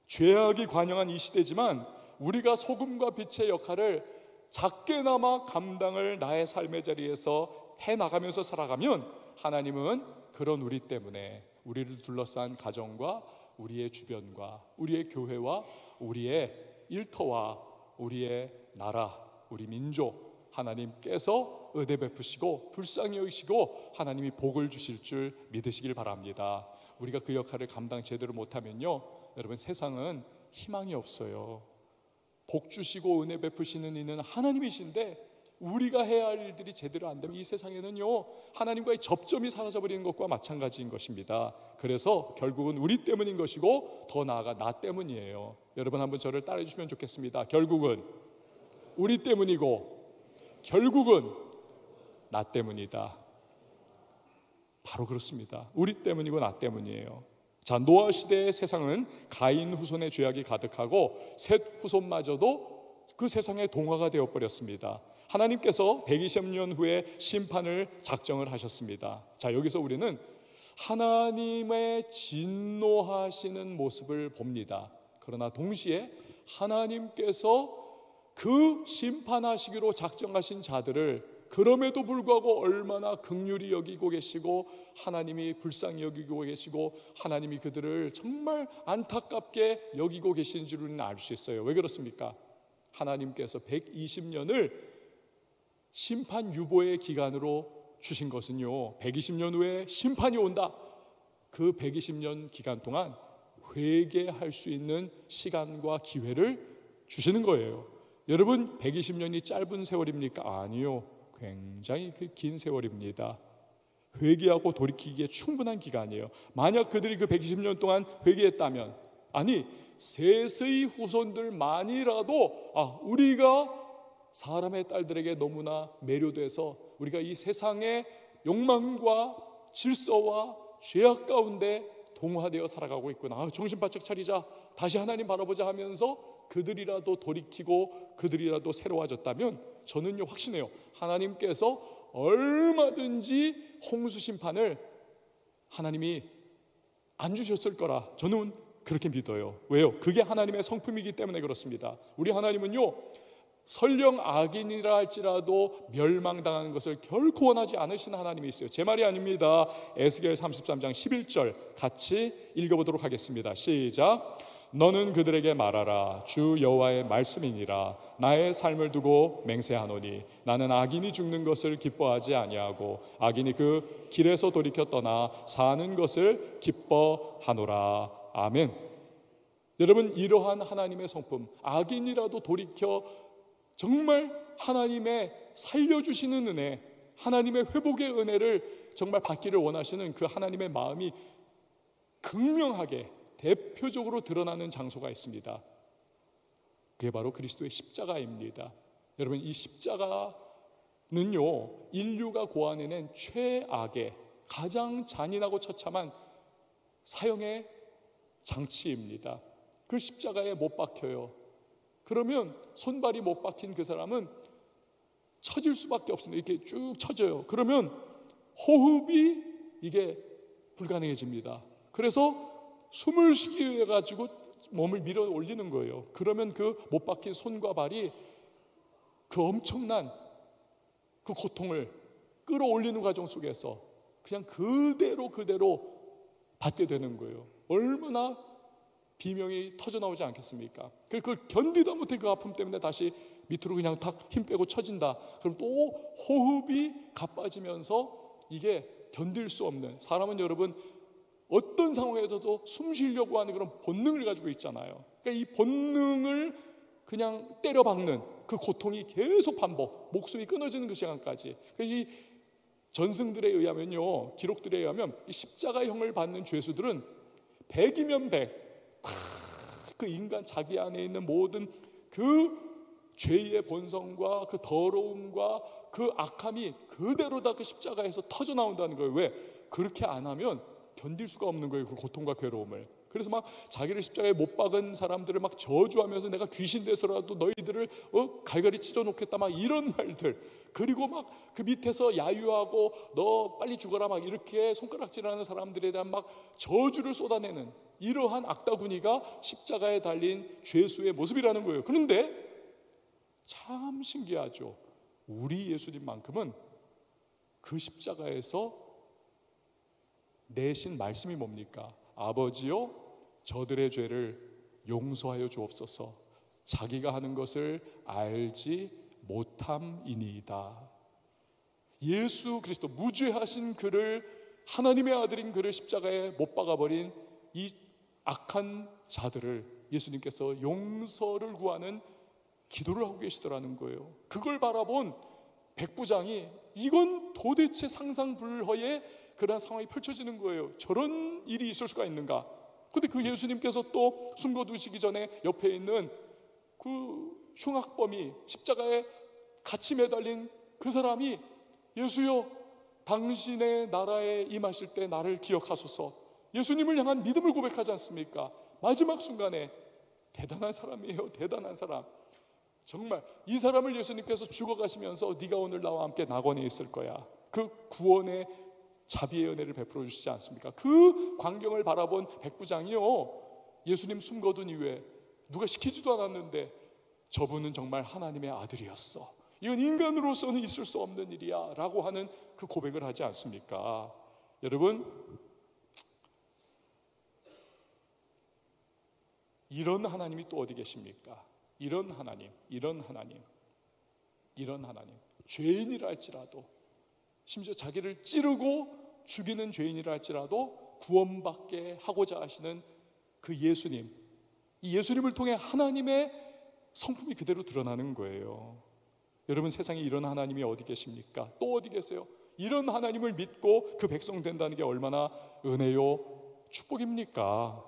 죄악이 관영한 이 시대지만 우리가 소금과 빛의 역할을 작게나마 감당을 나의 삶의 자리에서 해나가면서 살아가면 하나님은 그런 우리 때문에 우리를 둘러싼 가정과 우리의 주변과 우리의 교회와 우리의 일터와 우리의 나라, 우리 민족, 하나님께서 은혜 베푸시고 불쌍히 여기시고 하나님이 복을 주실 줄 믿으시길 바랍니다. 우리가 그 역할을 감당 제대로 못하면요 여러분, 세상은 희망이 없어요. 복 주시고 은혜 베푸시는 이는 하나님이신데 우리가 해야 할 일들이 제대로 안 되면 이 세상에는요 하나님과의 접점이 사라져버리는 것과 마찬가지인 것입니다. 그래서 결국은 우리 때문인 것이고 더 나아가 나 때문이에요. 여러분, 한번 저를 따라해 주시면 좋겠습니다. 결국은 우리 때문이고 결국은 나 때문이다. 바로 그렇습니다. 우리 때문이고 나 때문이에요. 자, 노아 시대의 세상은 가인 후손의 죄악이 가득하고 셋 후손마저도 그 세상의 동화가 되어버렸습니다. 하나님께서 120년 후에 심판을 작정을 하셨습니다. 자, 여기서 우리는 하나님의 진노하시는 모습을 봅니다. 그러나 동시에 하나님께서 그 심판하시기로 작정하신 자들을 그럼에도 불구하고 얼마나 긍휼히 여기고 계시고 하나님이 불쌍히 여기고 계시고 하나님이 그들을 정말 안타깝게 여기고 계신 줄 우리는 알 수 있어요. 왜 그렇습니까? 하나님께서 120년을 심판 유보의 기간으로 주신 것은요 120년 후에 심판이 온다. 그 120년 기간 동안 회개할 수 있는 시간과 기회를 주시는 거예요. 여러분, 120년이 짧은 세월입니까? 아니요, 굉장히 긴 세월입니다. 회개하고 돌이키기에 충분한 기간이에요. 만약 그들이 그 120년 동안 회개했다면, 아니 셋의 후손들만이라도 우리가 사람의 딸들에게 너무나 매료돼서 우리가 이 세상의 욕망과 질서와 죄악 가운데 동화되어 살아가고 있구나, 정신 바짝 차리자, 다시 하나님 바라보자 하면서 그들이라도 돌이키고 그들이라도 새로워졌다면 저는요 확신해요. 하나님께서 얼마든지 홍수 심판을 하나님이 안 주셨을 거라 저는 그렇게 믿어요. 왜요? 그게 하나님의 성품이기 때문에 그렇습니다. 우리 하나님은요, 설령 악인이라 할지라도 멸망당하는 것을 결코 원하지 않으시는 하나님이 있어요. 제 말이 아닙니다. 에스겔 33장 11절 같이 읽어보도록 하겠습니다. 시작. 너는 그들에게 말하라. 주 여호와의 말씀이니라. 나의 삶을 두고 맹세하노니 나는 악인이 죽는 것을 기뻐하지 아니하고 악인이 그 길에서 돌이켜 떠나 사는 것을 기뻐하노라. 아멘. 여러분, 이러한 하나님의 성품, 악인이라도 돌이켜 정말 하나님의 살려주시는 은혜, 하나님의 회복의 은혜를 정말 받기를 원하시는 그 하나님의 마음이 극명하게 대표적으로 드러나는 장소가 있습니다. 그게 바로 그리스도의 십자가입니다. 여러분, 이 십자가는요, 인류가 고안해낸 최악의 가장 잔인하고 처참한 사형의 장치입니다. 그 십자가에 못 박혀요. 그러면 손발이 못 박힌 그 사람은 처질 수밖에 없습니다. 이렇게 쭉 처져요. 그러면 호흡이 이게 불가능해집니다. 그래서 숨을 쉬기 위해 가지고 몸을 밀어 올리는 거예요. 그러면 그 못 박힌 손과 발이 그 엄청난 그 고통을 끌어올리는 과정 속에서 그냥 그대로 받게 되는 거예요. 얼마나 비명이 터져 나오지 않겠습니까? 그걸 견디다 못해 그 아픔 때문에 다시 밑으로 그냥 탁 힘 빼고 처진다. 그럼 또 호흡이 가빠지면서 이게 견딜 수 없는, 사람은 여러분 어떤 상황에서도 숨 쉬려고 하는 그런 본능을 가지고 있잖아요. 그러니까 이 본능을 그냥 때려박는 그 고통이 계속 반복, 목숨이 끊어지는 그 시간까지. 그러니까 이 전승들에 의하면요, 기록들에 의하면 이 십자가형을 받는 죄수들은 100이면 100, 그 인간 자기 안에 있는 모든 그 죄의 본성과 그 더러움과 그 악함이 그대로 다 그 십자가에서 터져 나온다는 거예요. 왜? 그렇게 안 하면 견딜 수가 없는 거예요, 그 고통과 괴로움을. 그래서 막 자기를 십자가에 못 박은 사람들을 막 저주하면서 내가 귀신 돼서라도 너희들을 갈갈이 찢어 놓겠다, 막 이런 말들. 그리고 막 그 밑에서 야유하고 너 빨리 죽어라, 막 이렇게 손가락질하는 사람들에 대한 막 저주를 쏟아내는 이러한 악다구니가 십자가에 달린 죄수의 모습이라는 거예요. 그런데 참 신기하죠. 우리 예수님만큼은 그 십자가에서 내신 말씀이 뭡니까? 아버지요, 저들의 죄를 용서하여 주옵소서. 자기가 하는 것을 알지 못함이니이다. 예수 그리스도, 무죄하신 그를, 하나님의 아들인 그를 십자가에 못 박아버린 이 악한 자들을 예수님께서 용서를 구하는 기도를 하고 계시더라는 거예요. 그걸 바라본 백부장이 이건 도대체 상상불허의 그런 상황이 펼쳐지는 거예요. 저런 일이 있을 수가 있는가? 근데 그 예수님께서 또 숨겨두시기 전에 옆에 있는 그 흉악범이, 십자가에 같이 매달린 그 사람이 예수여, 당신의 나라에 임하실 때 나를 기억하소서. 예수님을 향한 믿음을 고백하지 않습니까? 마지막 순간에. 대단한 사람이에요. 대단한 사람. 정말 이 사람을 예수님께서 죽어가시면서 네가 오늘 나와 함께 낙원에 있을 거야, 그 구원의 자비의 은혜를 베풀어 주시지 않습니까? 그 광경을 바라본 백부장이요, 예수님 숨거둔 이후에 누가 시키지도 않았는데 저분은 정말 하나님의 아들이었어, 이건 인간으로서는 있을 수 없는 일이야 라고 하는 그 고백을 하지 않습니까? 여러분, 이런 하나님이 또 어디 계십니까? 이런 하나님, 죄인이라 할지라도, 심지어 자기를 찌르고 죽이는 죄인이라 할지라도 구원받게 하고자 하시는 그 예수님, 이 예수님을 통해 하나님의 성품이 그대로 드러나는 거예요. 여러분, 세상에 이런 하나님이 어디 계십니까? 또 어디 계세요? 이런 하나님을 믿고 그 백성 된다는 게 얼마나 은혜요, 축복입니까?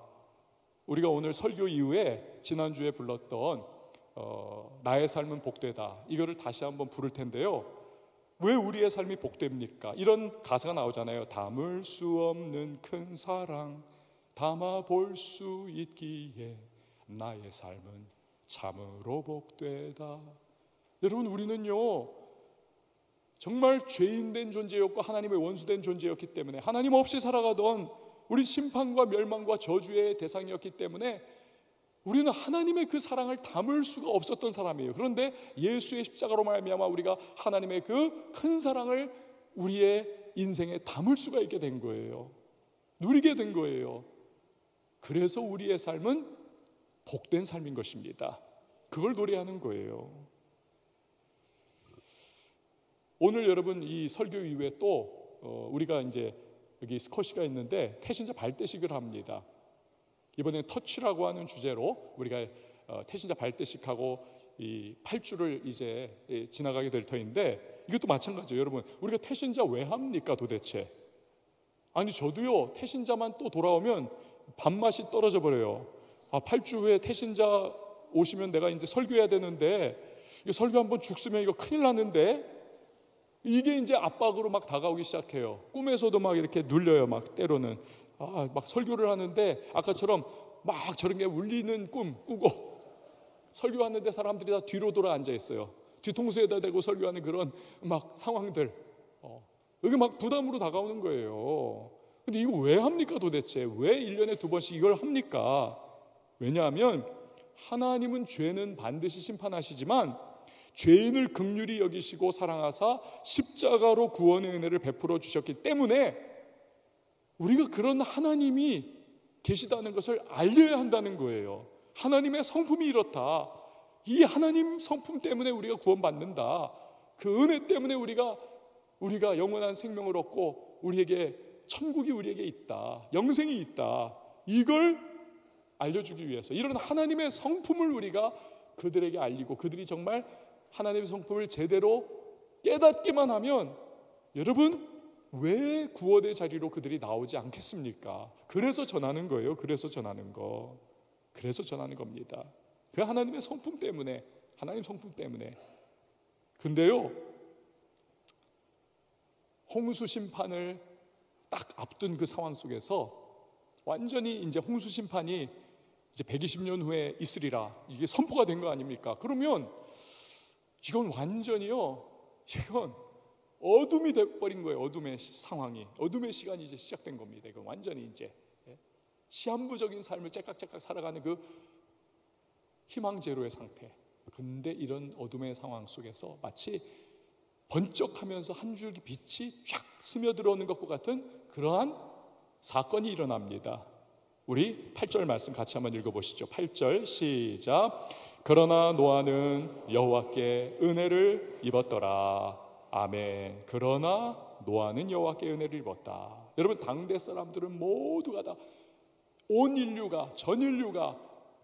우리가 오늘 설교 이후에 지난주에 불렀던 나의 삶은 복되다, 이거를 다시 한번 부를 텐데요. 왜 우리의 삶이 복됩니까? 이런 가사가 나오잖아요. 담을 수 없는 큰 사랑 담아 볼 수 있기에 나의 삶은 참으로 복되다. 여러분, 우리는요 정말 죄인된 존재였고 하나님의 원수된 존재였기 때문에 하나님 없이 살아가던 우리 심판과 멸망과 저주의 대상이었기 때문에 우리는 하나님의 그 사랑을 담을 수가 없었던 사람이에요. 그런데 예수의 십자가로 말미암아 우리가 하나님의 그 큰 사랑을 우리의 인생에 담을 수가 있게 된 거예요. 누리게 된 거예요. 그래서 우리의 삶은 복된 삶인 것입니다. 그걸 노래하는 거예요. 오늘 여러분 이 설교 이후에 또 우리가 이제 여기 스쿼시가 있는데 태신자 발대식을 합니다. 이번에 터치라고 하는 주제로 우리가 태신자 발대식하고 이 8주를 이제 지나가게 될 터인데, 이것도 마찬가지예요. 여러분, 우리가 태신자 왜 합니까 도대체? 아니 저도요, 태신자만 또 돌아오면 밥맛이 떨어져 버려요. 8주 후에 태신자 오시면 내가 이제 설교해야 되는데, 이거 설교 한번 죽쓰면 이거 큰일 났는데, 이게 이제 압박으로 막 다가오기 시작해요. 꿈에서도 막 이렇게 눌려요. 막 때로는 막 설교를 하는데 아까처럼 막 저런 게 울리는 꿈 꾸고, 설교하는데 사람들이 다 뒤로 돌아 앉아 있어요. 뒤통수에다 대고 설교하는 그런 막 상황들, 여기 막 부담으로 다가오는 거예요. 근데 이거 왜 합니까 도대체? 왜 1년에 2번씩 이걸 합니까? 왜냐하면 하나님은 죄는 반드시 심판하시지만 죄인을 긍휼히 여기시고 사랑하사 십자가로 구원의 은혜를 베풀어 주셨기 때문에 우리가 그런 하나님이 계시다는 것을 알려야 한다는 거예요. 하나님의 성품이 이렇다. 이 하나님 성품 때문에 우리가 구원받는다. 그 은혜 때문에 우리가 영원한 생명을 얻고 우리에게 천국이 우리에게 있다. 영생이 있다. 이걸 알려주기 위해서 이런 하나님의 성품을 우리가 그들에게 알리고, 그들이 정말 하나님의 성품을 제대로 깨닫기만 하면 여러분, 왜 구원의 자리로 그들이 나오지 않겠습니까? 그래서 전하는 거예요. 그래서 전하는 겁니다. 그 하나님의 성품 때문에, 하나님 성품 때문에. 근데요, 홍수 심판을 딱 앞둔 그 상황 속에서 완전히 이제 홍수 심판이 이제 120년 후에 있으리라, 이게 선포가 된 거 아닙니까? 그러면 이건 완전히요, 이건 어둠이 돼버린 거예요. 어둠의 상황이, 어둠의 시간이 이제 시작된 겁니다. 이건 완전히 이제 시한부적인 삶을 째깍째깍 살아가는 그 희망제로의 상태. 근데 이런 어둠의 상황 속에서 마치 번쩍하면서 한 줄기 빛이 쫙 스며들어오는 것과 같은 그러한 사건이 일어납니다. 우리 8절 말씀 같이 한번 읽어보시죠. 8절 시작. 그러나 노아는 여호와께 은혜를 입었더라. 아멘. 그러나 노아는 여호와께 은혜를 입었다. 여러분, 당대 사람들은 모두가 다, 온 인류가, 전 인류가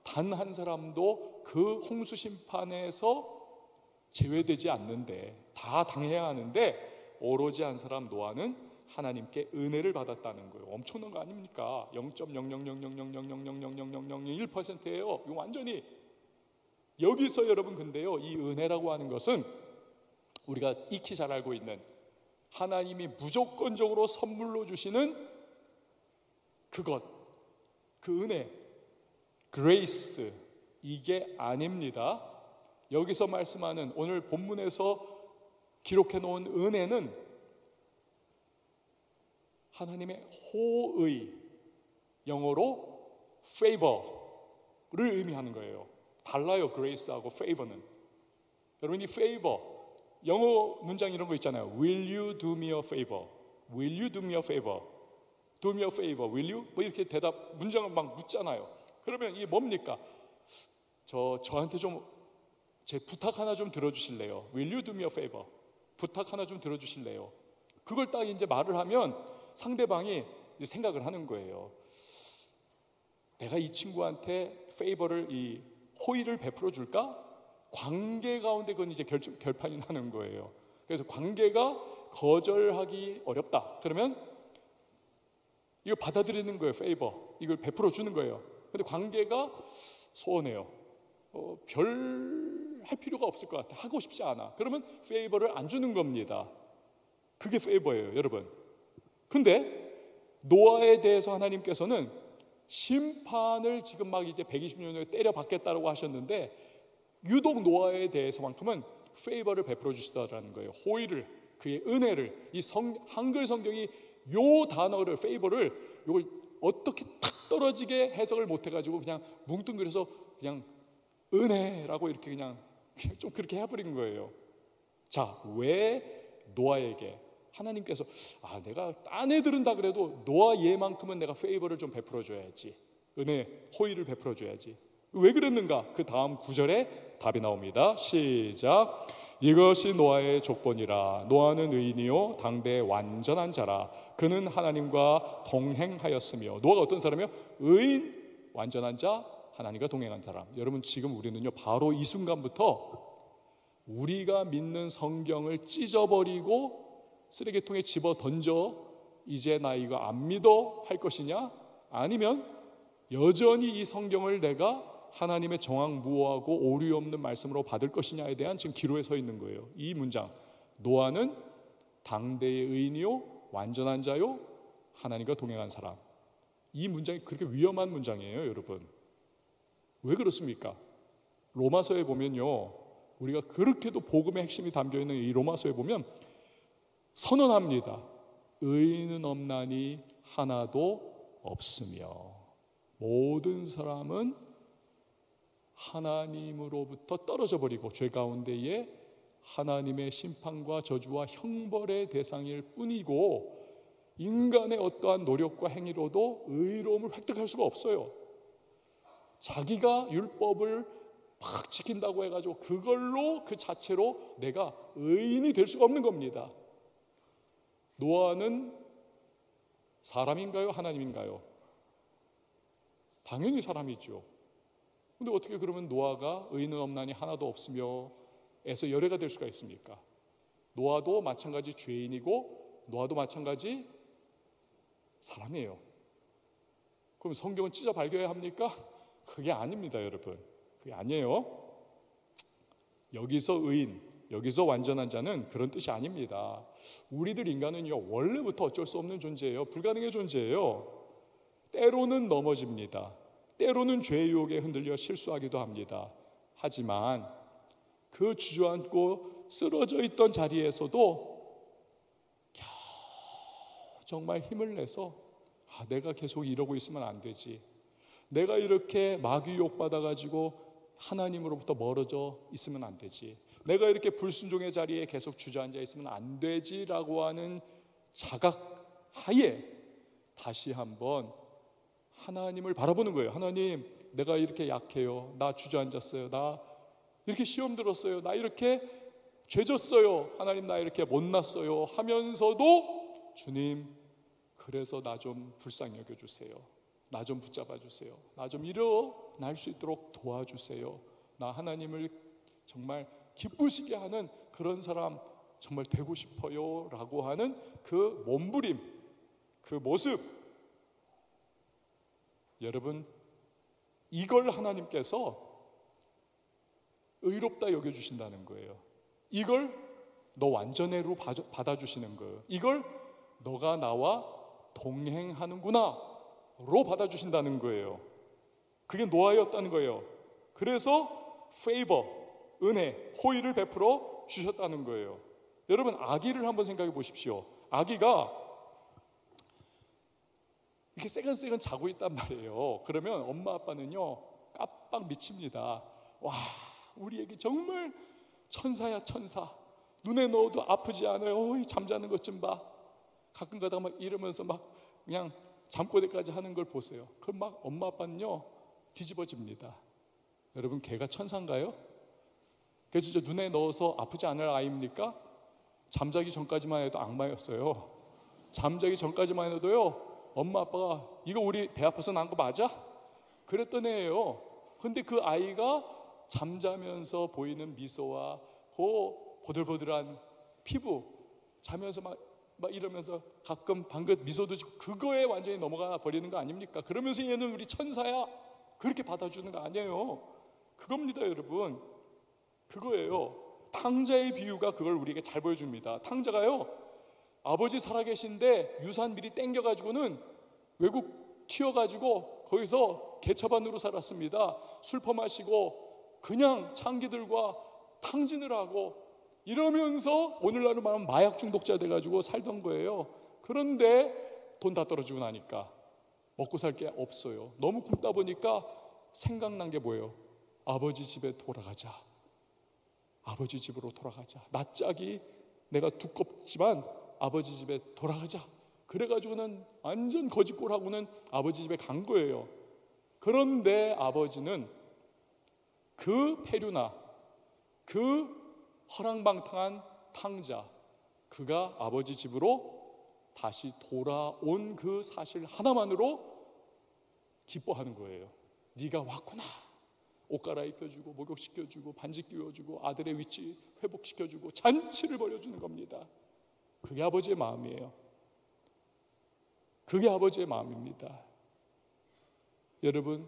단 한 사람도 그 홍수 심판에서 제외되지 않는데, 다 당해야 하는데 오로지 한 사람 노아는 하나님께 은혜를 받았다는 거예요. 엄청난 거 아닙니까? 0.00000000001%예요. 이거 완전히. 여기서 여러분, 근데요, 이 은혜라고 하는 것은 우리가 익히 잘 알고 있는 하나님이 무조건적으로 선물로 주시는 그것, 그 은혜, 그레이스, 이게 아닙니다. 여기서 말씀하는, 오늘 본문에서 기록해 놓은 은혜는 하나님의 호의, 영어로 favor를 의미하는 거예요. 달라요, grace하고 favor는. 여러분, 이 favor, 영어 문장 이런 거 있잖아요. Will you do me a favor? Will you do me a favor? Do me a favor, will you? 뭐 이렇게 대답, 문장을 막 묻잖아요. 그러면 이게 뭡니까? 저한테 좀 제 부탁 하나 좀 들어주실래요? Will you do me a favor? 부탁 하나 좀 들어주실래요? 그걸 딱 이제 말을 하면 상대방이 이제 생각을 하는 거예요. 내가 이 친구한테 페이버를, 이 호의를 베풀어 줄까? 관계 가운데 그건 이제 결판이 나는 거예요. 그래서 관계가 거절하기 어렵다. 그러면 이걸 받아들이는 거예요. 페이버, 이걸 베풀어 주는 거예요. 근데 관계가 소원해요. 별 할 필요가 없을 것 같아. 하고 싶지 않아. 그러면 페이버를 안 주는 겁니다. 그게 페이버예요, 여러분. 근데 노아에 대해서 하나님께서는 심판을 지금 막 이제 120년 후에 때려 받겠다고 하셨는데, 유독 노아에 대해서만큼은 페이버를 베풀어 주시다라는 거예요. 호의를, 그의 은혜를. 이 한글 성경이 요 단어를, 페이버를, 이걸 어떻게 탁 떨어지게 해석을 못해가지고 그냥 뭉뚱그려서 그냥 은혜라고 이렇게 그냥 좀 그렇게 해버린 거예요. 자, 왜 노아에게 하나님께서 내가 딴 애들은 다 그래도 노아 얘만큼은 내가 페이버를 좀 베풀어줘야지, 은혜, 호의를 베풀어줘야지, 왜 그랬는가? 그 다음 구절에 답이 나옵니다. 시작. 이것이 노아의 족본이라. 노아는 의인이요 당대의 완전한 자라. 그는 하나님과 동행하였으며. 노아가 어떤 사람이요? 의인, 완전한 자, 하나님과 동행한 사람. 여러분, 지금 우리는요 바로 이 순간부터 우리가 믿는 성경을 찢어버리고 쓰레기통에 집어 던져 이제 나 이거 안 믿어 할 것이냐, 아니면 여전히 이 성경을 내가 하나님의 정확무오하고 오류 없는 말씀으로 받을 것이냐에 대한 지금 기로에 서 있는 거예요. 이 문장, 노아는 당대의 의인이요 완전한 자요 하나님과 동행한 사람. 이 문장이 그렇게 위험한 문장이에요. 여러분, 왜 그렇습니까? 로마서에 보면요, 우리가 그렇게도 복음의 핵심이 담겨있는 이 로마서에 보면 선언합니다. 의인은 없나니 하나도 없으며 모든 사람은 하나님으로부터 떨어져 버리고 죄 가운데에 하나님의 심판과 저주와 형벌의 대상일 뿐이고, 인간의 어떠한 노력과 행위로도 의로움을 획득할 수가 없어요. 자기가 율법을 막 지킨다고 해가지고 그걸로 그 자체로 내가 의인이 될 수가 없는 겁니다. 노아는 사람인가요? 하나님인가요? 당연히 사람이죠. 근데 어떻게 그러면 노아가 의인은 없나니 하나도 없으며 에서 열애가 될 수가 있습니까? 노아도 마찬가지 죄인이고 노아도 마찬가지 사람이에요. 그럼 성경은 찢어 발견해야 합니까? 그게 아닙니다, 여러분. 그게 아니에요. 여기서 의인, 여기서 완전한 자는 그런 뜻이 아닙니다. 우리들 인간은요 원래부터 어쩔 수 없는 존재예요. 불가능의 존재예요. 때로는 넘어집니다. 때로는 죄의 유혹에 흔들려 실수하기도 합니다. 하지만 그 주저앉고 쓰러져 있던 자리에서도 겨우 정말 힘을 내서 내가 계속 이러고 있으면 안 되지, 내가 이렇게 마귀 유혹 받아가지고 하나님으로부터 멀어져 있으면 안 되지, 내가 이렇게 불순종의 자리에 계속 주저앉아 있으면 안 되지라고 하는 자각 하에 다시 한번 하나님을 바라보는 거예요. 하나님, 내가 이렇게 약해요. 나 주저앉았어요. 나 이렇게 시험 들었어요. 나 이렇게 죄졌어요. 하나님, 나 이렇게 못났어요 하면서도 주님, 그래서 나 좀 불쌍히 여겨주세요. 나 좀 붙잡아 주세요. 나 좀 일어날 수 있도록 도와주세요. 나 하나님을 정말 기쁘시게 하는 그런 사람 정말 되고 싶어요 라고 하는 그 몸부림, 그 모습, 여러분, 이걸 하나님께서 의롭다 여겨주신다는 거예요. 이걸 너 완전해로 받아주시는 거예요. 이걸 너가 나와 동행하는구나 로 받아주신다는 거예요. 그게 노아였다는 거예요. 그래서 페이버, 은혜, 호의를 베풀어 주셨다는 거예요. 여러분, 아기를 한번 생각해 보십시오. 아기가 이렇게 새근새근 자고 있단 말이에요. 그러면 엄마 아빠는요 깜빡 미칩니다. 와, 우리 애기 정말 천사야, 천사. 눈에 넣어도 아프지 않아요. 잠자는 것 좀 봐. 가끔 가다가 막 이러면서 막 그냥 잠꼬대까지 하는 걸 보세요. 그럼 막 엄마 아빠는요 뒤집어집니다. 여러분, 걔가 천사인가요? 걔 진짜 눈에 넣어서 아프지 않을 아이입니까? 잠자기 전까지만 해도 악마였어요. 잠자기 전까지만 해도요 엄마 아빠가 이거 우리 배 아파서 난 거 맞아? 그랬던 애예요. 근데 그 아이가 잠자면서 보이는 미소와 그 보들보들한 피부, 자면서 막 이러면서 가끔 방긋 미소도 짓고 그거에 완전히 넘어가 버리는 거 아닙니까? 그러면서 얘는 우리 천사야 그렇게 받아주는 거 아니에요. 그겁니다, 여러분. 그거예요. 탕자의 비유가 그걸 우리에게 잘 보여줍니다. 탕자가요 아버지 살아계신데 유산 미리 땡겨가지고는 외국 튀어가지고 거기서 개차반으로 살았습니다. 술 퍼마시고 그냥 창기들과 탕진을 하고 이러면서 오늘날로 말하면 마약 중독자 돼가지고 살던 거예요. 그런데 돈 다 떨어지고 나니까 먹고 살 게 없어요. 너무 굶다 보니까 생각난 게 뭐예요? 아버지 집에 돌아가자. 아버지 집으로 돌아가자. 낯짝이 내가 두껍지만 아버지 집에 돌아가자. 그래가지고는 완전 거짓골하고는 아버지 집에 간 거예요. 그런데 아버지는 그 폐류나 그 허랑방탕한 탕자, 그가 아버지 집으로 다시 돌아온 그 사실 하나만으로 기뻐하는 거예요. 네가 왔구나. 옷 갈아입혀주고 목욕시켜주고 반지 끼워주고 아들의 위치 회복시켜주고 잔치를 벌여주는 겁니다. 그게 아버지의 마음이에요. 그게 아버지의 마음입니다. 여러분,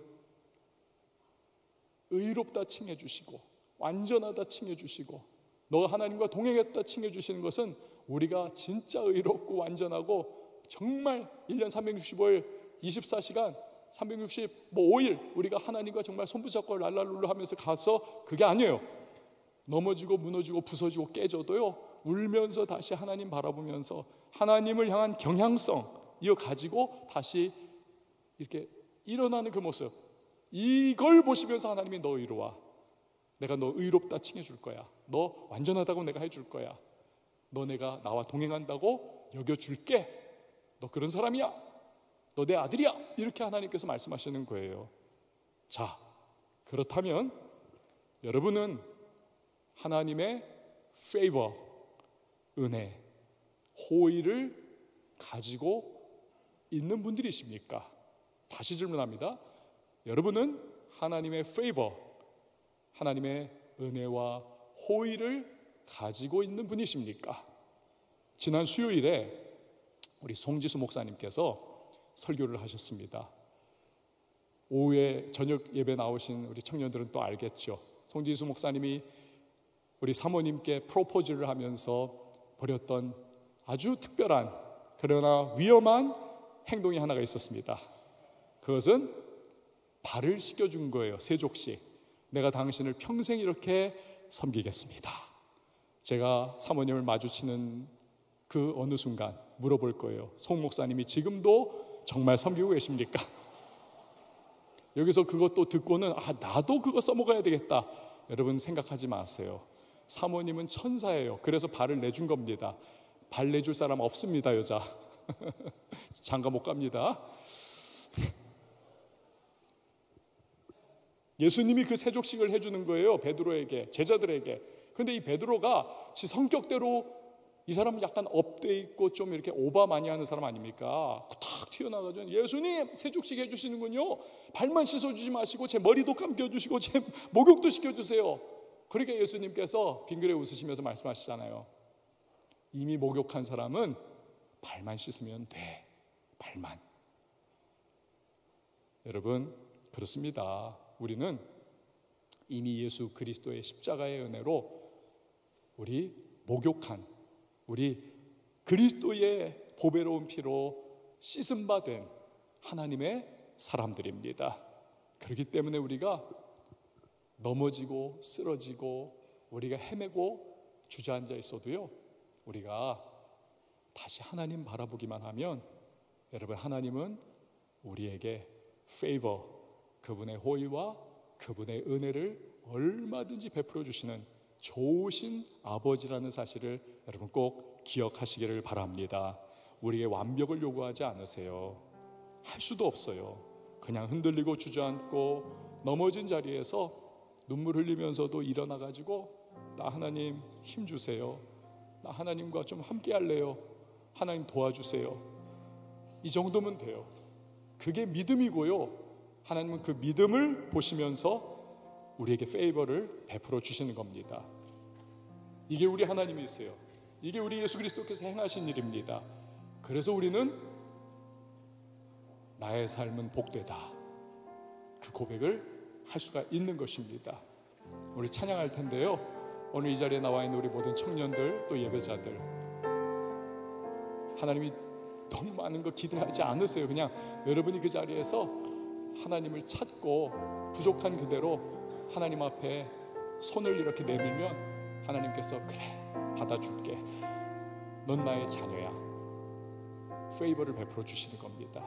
의롭다 칭해주시고 완전하다 칭해주시고 너가 하나님과 동행했다 칭해주시는 것은 우리가 진짜 의롭고 완전하고 정말 1년 365일 24시간 365일 우리가 하나님과 정말 손붙잡고 랄랄룰루 하면서 가서 그게 아니에요. 넘어지고 무너지고 부서지고 깨져도요, 울면서 다시 하나님 바라보면서 하나님을 향한 경향성 이어 가지고 다시 이렇게 일어나는 그 모습, 이걸 보시면서 하나님이 너 이리 와. 내가 너 의롭다 칭해줄 거야. 너 완전하다고 내가 해줄 거야. 너 내가 나와 동행한다고 여겨줄게. 너 그런 사람이야. 너 내 아들이야. 이렇게 하나님께서 말씀하시는 거예요. 자, 그렇다면 여러분은 하나님의 favor, 은혜, 호의를 가지고 있는 분들이십니까? 다시 질문합니다. 여러분은 하나님의 favor, 하나님의 은혜와 호의를 가지고 있는 분이십니까? 지난 수요일에 우리 송지수 목사님께서 설교를 하셨습니다. 오후에 저녁 예배 나오신 우리 청년들은 또 알겠죠. 송지수 목사님이 우리 사모님께 프로포즈를 하면서 벌였던 아주 특별한 그러나 위험한 행동이 하나가 있었습니다. 그것은 발을 씻겨준 거예요. 세족식. 내가 당신을 평생 이렇게 섬기겠습니다. 제가 사모님을 마주치는 그 어느 순간 물어볼 거예요. 송 목사님이 지금도 정말 섬기고 계십니까? 여기서 그것도 듣고는 나도 그거 써먹어야 되겠다. 여러분 생각하지 마세요. 사모님은 천사예요. 그래서 발을 내준 겁니다. 발 내줄 사람 없습니다, 여자. 장가 못 갑니다. 예수님이 그 세족식을 해주는 거예요. 베드로에게, 제자들에게. 근데 이 베드로가 지 성격대로 이 사람은 약간 업돼 있고 좀 이렇게 오바 많이 하는 사람 아닙니까? 탁 튀어나가죠. 예수님 세족식 해주시는군요. 발만 씻어주지 마시고 제 머리도 감겨주시고 제 목욕도 시켜주세요. 그러니까 예수님께서 빙그레 웃으시면서 말씀하시잖아요. 이미 목욕한 사람은 발만 씻으면 돼. 발만. 여러분, 그렇습니다. 우리는 이미 예수 그리스도의 십자가의 은혜로 우리 목욕한, 우리 그리스도의 보배로운 피로 씻음받은 하나님의 사람들입니다. 그렇기 때문에 우리가 넘어지고 쓰러지고 우리가 헤매고 주저앉아 있어도요, 우리가 다시 하나님 바라보기만 하면 여러분, 하나님은 우리에게 favor, 그분의 호의와 그분의 은혜를 얼마든지 베풀어 주시는 좋으신 아버지라는 사실을 여러분 꼭 기억하시기를 바랍니다. 우리에게 완벽을 요구하지 않으세요. 할 수도 없어요. 그냥 흔들리고 주저앉고 넘어진 자리에서 눈물 흘리면서도 일어나가지고 나 하나님 힘 주세요. 나 하나님과 좀 함께 할래요. 하나님 도와주세요. 이 정도면 돼요. 그게 믿음이고요. 하나님은 그 믿음을 보시면서 우리에게 페이버를 베풀어 주시는 겁니다. 이게 우리 하나님이 있어요. 이게 우리 예수 그리스도께서 행하신 일입니다. 그래서 우리는 나의 삶은 복되다, 그 고백을 할 수가 있는 것입니다. 우리 찬양할 텐데요, 오늘 이 자리에 나와 있는 우리 모든 청년들 또 예배자들, 하나님이 너무 많은 거 기대하지 않으세요. 그냥 여러분이 그 자리에서 하나님을 찾고 부족한 그대로 하나님 앞에 손을 이렇게 내밀면 하나님께서 그래, 받아줄게, 넌 나의 자녀야, 페이버를 베풀어 주시는 겁니다.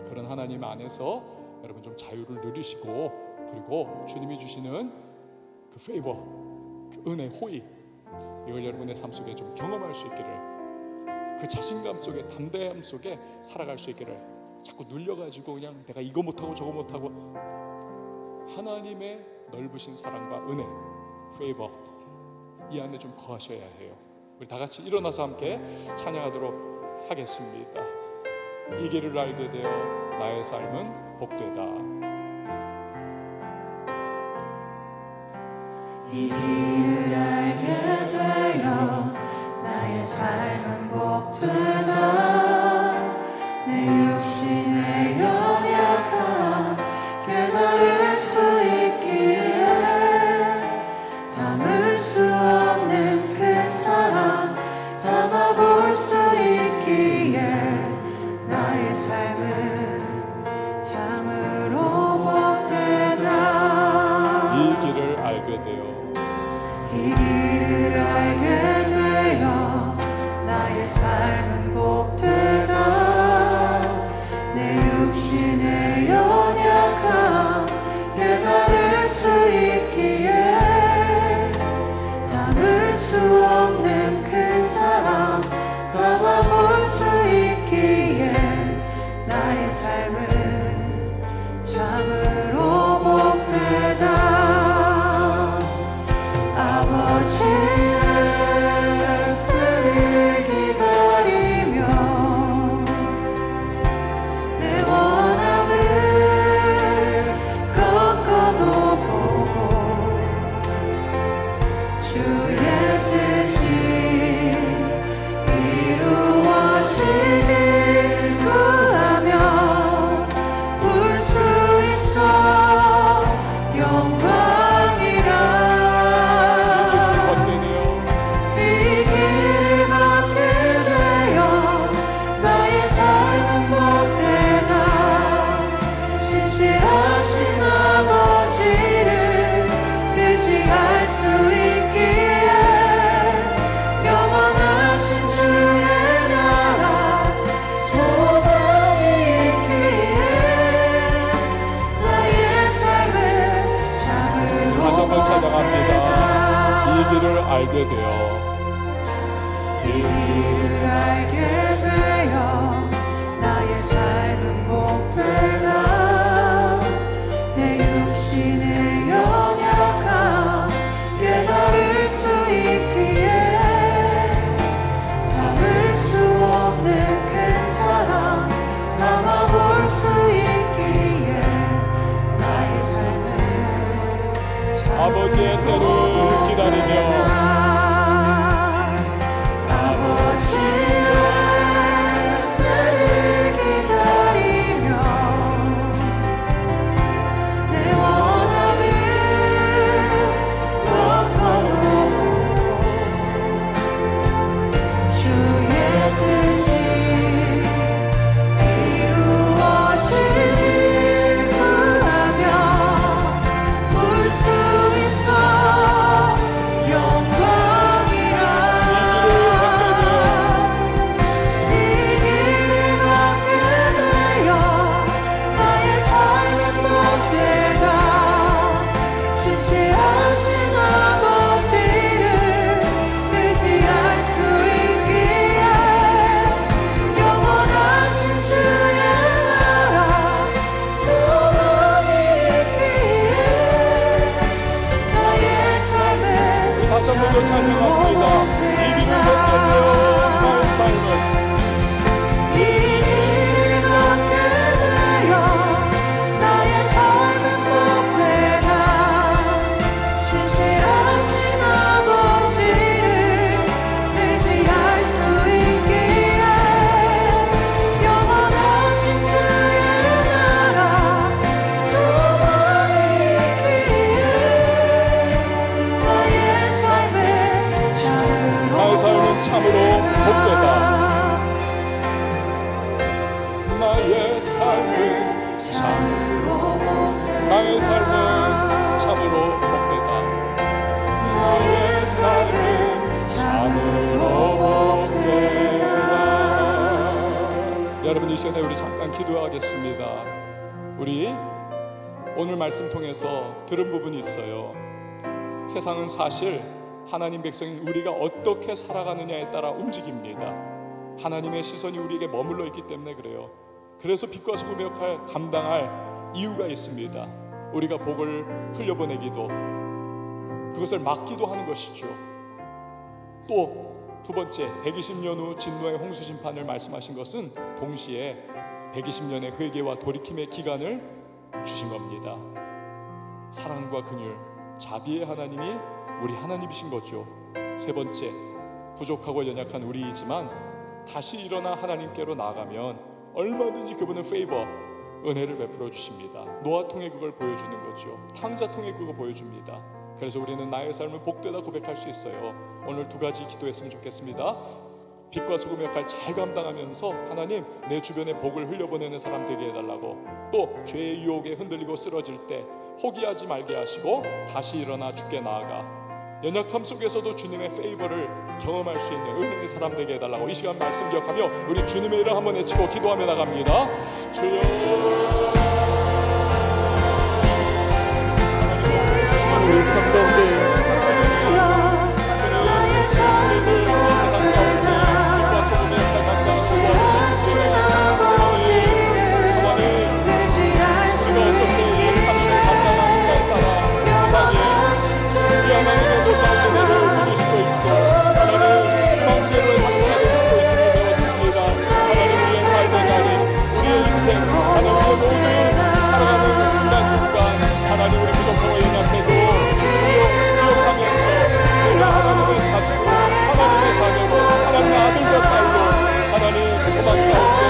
그런 하나님 안에서 여러분 좀 자유를 누리시고, 그리고 주님이 주시는 그 페이버, 그 은혜, 호의, 이걸 여러분의 삶 속에 좀 경험할 수 있기를, 그 자신감 속에, 담대함 속에 살아갈 수 있기를. 자꾸 눌려가지고 그냥 내가 이거 못하고 저거 못하고, 하나님의 넓으신 사랑과 은혜, 페이버, 이 안에 좀 거하셔야 해요. 우리 다 같이 일어나서 함께 찬양하도록 하겠습니다. 이 길을 알게 되어 나의 삶은 복되다. 이 길을 알게 되어 나의 삶은 복되다. 내 육신의 연약함 깨달을 수 있기에, 담을 수 없는 큰 사랑 담아볼 수 있기에, 나의 삶은 참으로 복되다. 이 길을 알게 되어, 이 길을 알게 되어 나의 삶은 복되다. 내 육신의 연약함 깨달을 수 있기에, 담을 수 없는 큰 사랑 담아볼 수 있기에, 나의 삶은 참으로 복되다. 아버지의 뜻을 기다리며 내 원함을 꺾어도 보고, 주의 뜻이 이루어지길 구하며 울 수 있어 영광이라. 이 길을 걷게 되어 나의 삶은 복되다. 신실하신 아버지를 의지할 수 있기에, 영원하신 주의 나라 소망이 있기에, 나의 삶은 참으로 다시 한번 찬양합니다. 이 길을 알게 되어, 이 길을 알게 되어 나의 삶은 복되다. 내 육신의 연약함 깨달을 수 있기에, 담을 수 없는 큰 사랑 담아볼 수 있기에, 나의 삶은 아버지의 때를 기다리며, 아버지의 때를 기다리며 내 원함을 꺾어도 보고, 주의 뜻이 이루어지길 구하며 울 수 있어 영광이라. 이 길을 걷게 되어 나의 삶은 복되다. 신실하신 아버지를 의지할 수 있기에, 영원하신 주의 나라 소망이 있기에, 나의 삶은 다시 한번 더 찬양합니다. 이 길을 걷게 되어 나의 삶은, 이 길을 걷게 되어 나의 삶은 복되다. 신실하신 아버지를 의지할 수 있기에, 영원하신 주의 나라 소망이 있기에, 나의 삶은 참으로 여러분, 이 시간에 우리 잠깐 기도하겠습니다. 우리 오늘 말씀 통해서 들은 부분이 있어요. 세상은 사실 하나님 백성인 우리가 어떻게 살아가느냐에 따라 움직입니다. 하나님의 시선이 우리에게 머물러 있기 때문에 그래요. 그래서 빛과 소금의 역할 감당할 이유가 있습니다. 우리가 복을 흘려보내기도, 그것을 막기도 하는 것이죠. 또 두 번째, 120년 후 진노의 홍수 심판을 말씀하신 것은 동시에 120년의 회개와 돌이킴의 기간을 주신 겁니다. 사랑과 긍휼, 자비의 하나님이 우리 하나님이신 거죠. 세 번째, 부족하고 연약한 우리이지만 다시 일어나 하나님께로 나아가면 얼마든지 그분은 페이버, 은혜를 베풀어 주십니다. 노아 통해 그걸 보여주는 거죠. 탕자 통해 그거 보여줍니다. 그래서 우리는 나의 삶을 복되다 고백할 수 있어요. 오늘 두 가지 기도했으면 좋겠습니다. 빛과 소금의 역할 잘 감당하면서 하나님, 내 주변에 복을 흘려보내는 사람 되게 해달라고, 또 죄의 유혹에 흔들리고 쓰러질 때 포기하지 말게 하시고 다시 일어나 주께 나아가 연약함 속에서도 주님의 페이버를 경험할 수 있는 은혜의 사람 되게 해달라고 이 시간 말씀 기억하며 우리 주님의 이름 한번 외치고 기도하며 나갑니다. 주여, 우리 삶 가운데 하나님, 우리 부족하고 연약해도 주여 기억하면서 내가 하나님의 자식으로, 하나님의 자녀로, 하나님의 아들과 딸로 하나님 소망 가운데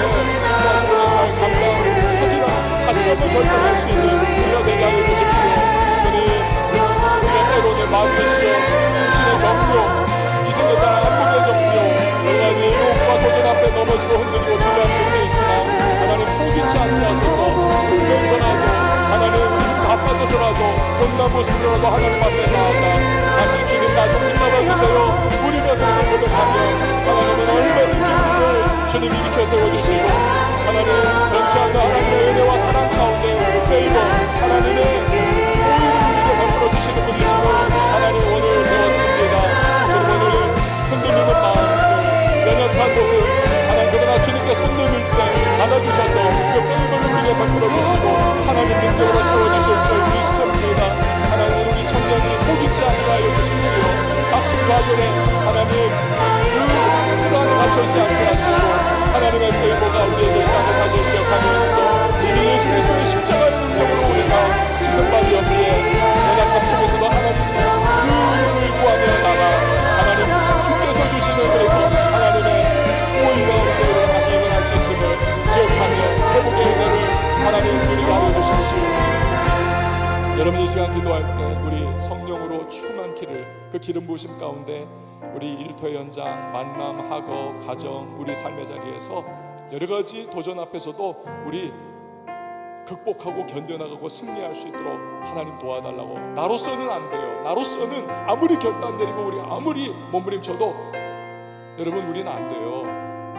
감당하리라 다시 한번 결단할 수 있는 우리가 되게 하여 주십시오. 주님, 우리의 때로는 마음이시여 당신의 정령, 이 생에 따라 안목의 정령, 여러 가지 유혹과 도전 앞에 넘어지고 흔들리고 주저앉는 데 있으나 하나님 포기치 않게 하소서. 울면서라도 하나님 바빠져서라도 혼난 모습으로라도 하나님 앞에 나아가 다시 주님 나 좀 붙잡아주세요. 우리가 그렇게 고백하면 하나님은 얼마든지 우리를 주님이 일으켜 세워주시고 하나님 변치하는 하나님의 은혜와 사랑 가운데 세이버 하나님의 오일을 우리에게 베풀어 주시는 분이시고 하나님 오늘 배웠습니다. 주님 오늘 흔들리는 마음, 연약한 모습 하나님, 그러나 주님께 손 내밀 때 안아주셔서 그 페이버를 우리에게 베풀어 주시고 하나님 능력으로 채워주실 줄 믿습니다. 하나님, 우리 청년이 포기치 않게 하여 주십시오. 낙심좌절에 하나님 그 불안에 갇혀있지 않게 하시고 하나님의 페이버가 우리에게 있다는 사실을 기억하면서 이미 예수 그리스도의 십자가의 능력으로 우리가 지성받이었기에 연약함 속에서도 하나님의 그 구하며 나가 하나님 주께서 주시는 그리고 하나님의 오일 가운데 우리가 다시 일어날 수 있음을 기억하며 회복의 은혜를 하나님 우리가 알려주십시오. 여러분, 이 시간 기도할 때 우리 성령으로 충만키를, 그 기름 부으심 가운데 우리 일터 현장, 만남, 학업, 가정, 우리 삶의 자리에서 여러 가지 도전 앞에서도 우리 극복하고 견뎌나가고 승리할 수 있도록 하나님 도와달라고. 나로서는 안 돼요. 나로서는 아무리 결단 내리고 우리 아무리 몸부림쳐도 여러분 우리는 안 돼요.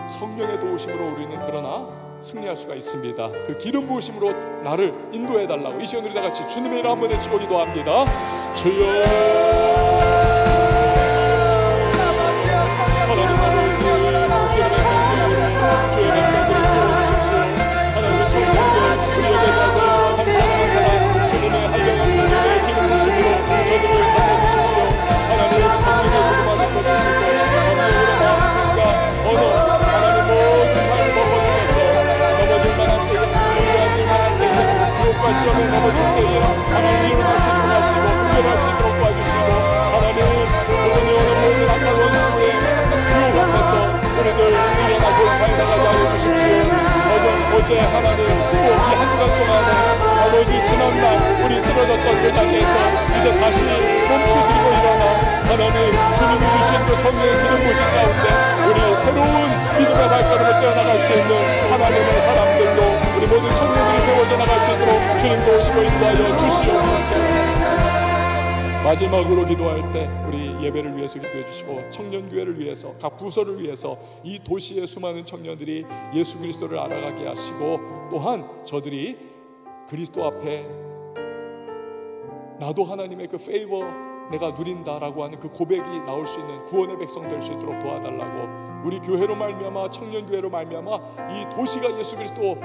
성령의 도우심으로 우리는 그러나 승리할 수가 있습니다. 그 기름 부으심으로 나를 인도해 달라고 이 시간 우리 다 같이 주님의 이름 한번 외치고 기도합니다. 주여, 시험에 넘어질 때에 하나님 일어날 수 있도록 하시고 분별할 수 있도록 도와주시고 하나님 도전이 오는 모든 악한 원수의 유혹 앞에서 우리들 일어나고 달려나가게 하여 주십시오. 어제 하나님 또 이 한 시간 동안에 아버지 지난날 우리 쓰러졌던 그 자리에서 이제 다시 멈추시고 일어나 하나님 주님이 주신 그 성령의 기름 부으신 가운데 우리 새로운 믿음의 발걸음을 떼어나갈 수 있는 하나님의 사람들로 우리 모든 청년들이 세워져 나갈 수 있도록 주님 도우시고 인도하여 주시옵소서. 마지막으로 기도할 때 우리 예배를 위해서 기도해 주시고 청년교회를 위해서 각 부서를 위해서 이 도시의 수많은 청년들이 예수 그리스도를 알아가게 하시고 또한 저들이 그리스도 앞에 나도 하나님의 그 페이버 내가 누린다라고 하는 그 고백이 나올 수 있는 구원의 백성 될 수 있도록 도와달라고 우리 교회로 말미암아 청년교회로 말미암아 이 도시가 예수 그리스도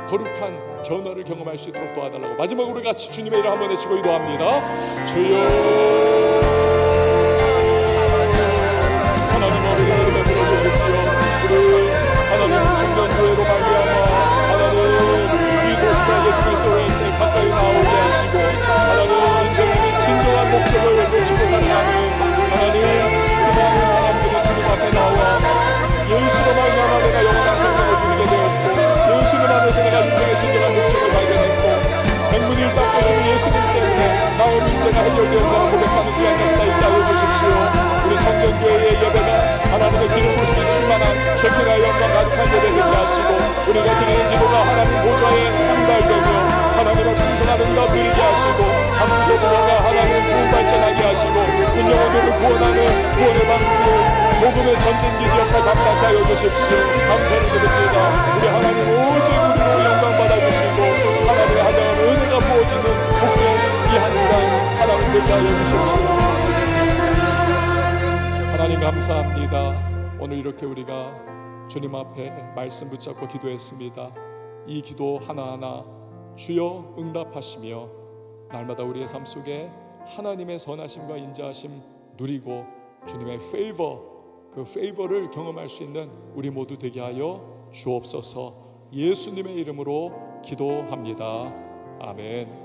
거룩한 변화를 경험할 수 있도록 도와달라고 마지막으로 같이 주님의 이름 한번 외치고 기도합니다. 주여 하나님 아버지 이름에 불러주십시오. 우리 하나님 청년교회로 말미암아 하나님 이 도시가 예수 그리스도의 가까이 나오게 하시고 하나님 인생의 진정한 목적을 놓치고 살아가는 하나님 우리 많은 사람들이 주님 앞에 나와 예수로 말미암아 내가 영원한 생명을 누리게 되었고 예수님 안에서 내가 인생의 진정한 목적을 발견했고 백문일답 되시는 예수님 때문에 나의 문제가 해결되었다고 고백하는 귀한 역사 있게 하여 주십시오. 우리 청년교회의 예배가 하나님의 기름 부으심이 충만한 쉐키나의 영광 가득한 예배 되게 하시고 우리가 드리는 기도가 하나님 보좌에 상달되며 하나님의 풍성한 응답 누리게 하시고 한 구석구석가 하나님 구원 발전하게 하시고 군영원들을 구원하는 구원의 방주에 복음의 전진기지 역할 감당하게 하여 주십시오. 감사를 드립니다. 우리 하나님 오직 우리로 영광 받아주시고 하나님의 하나님의 은혜가 부어지는 복된 이 한주간 하나님 되게 하여 주십시오. 하나님 감사합니다. 오늘 이렇게 우리가 주님 앞에 말씀 붙잡고 기도했습니다. 이 기도 하나하나 주여 응답하시며 날마다 우리의 삶 속에 하나님의 선하심과 인자하심 누리고 주님의 그 페이버를 경험할 수 있는 우리 모두 되게 하여 주옵소서. 예수님의 이름으로 기도합니다. 아멘.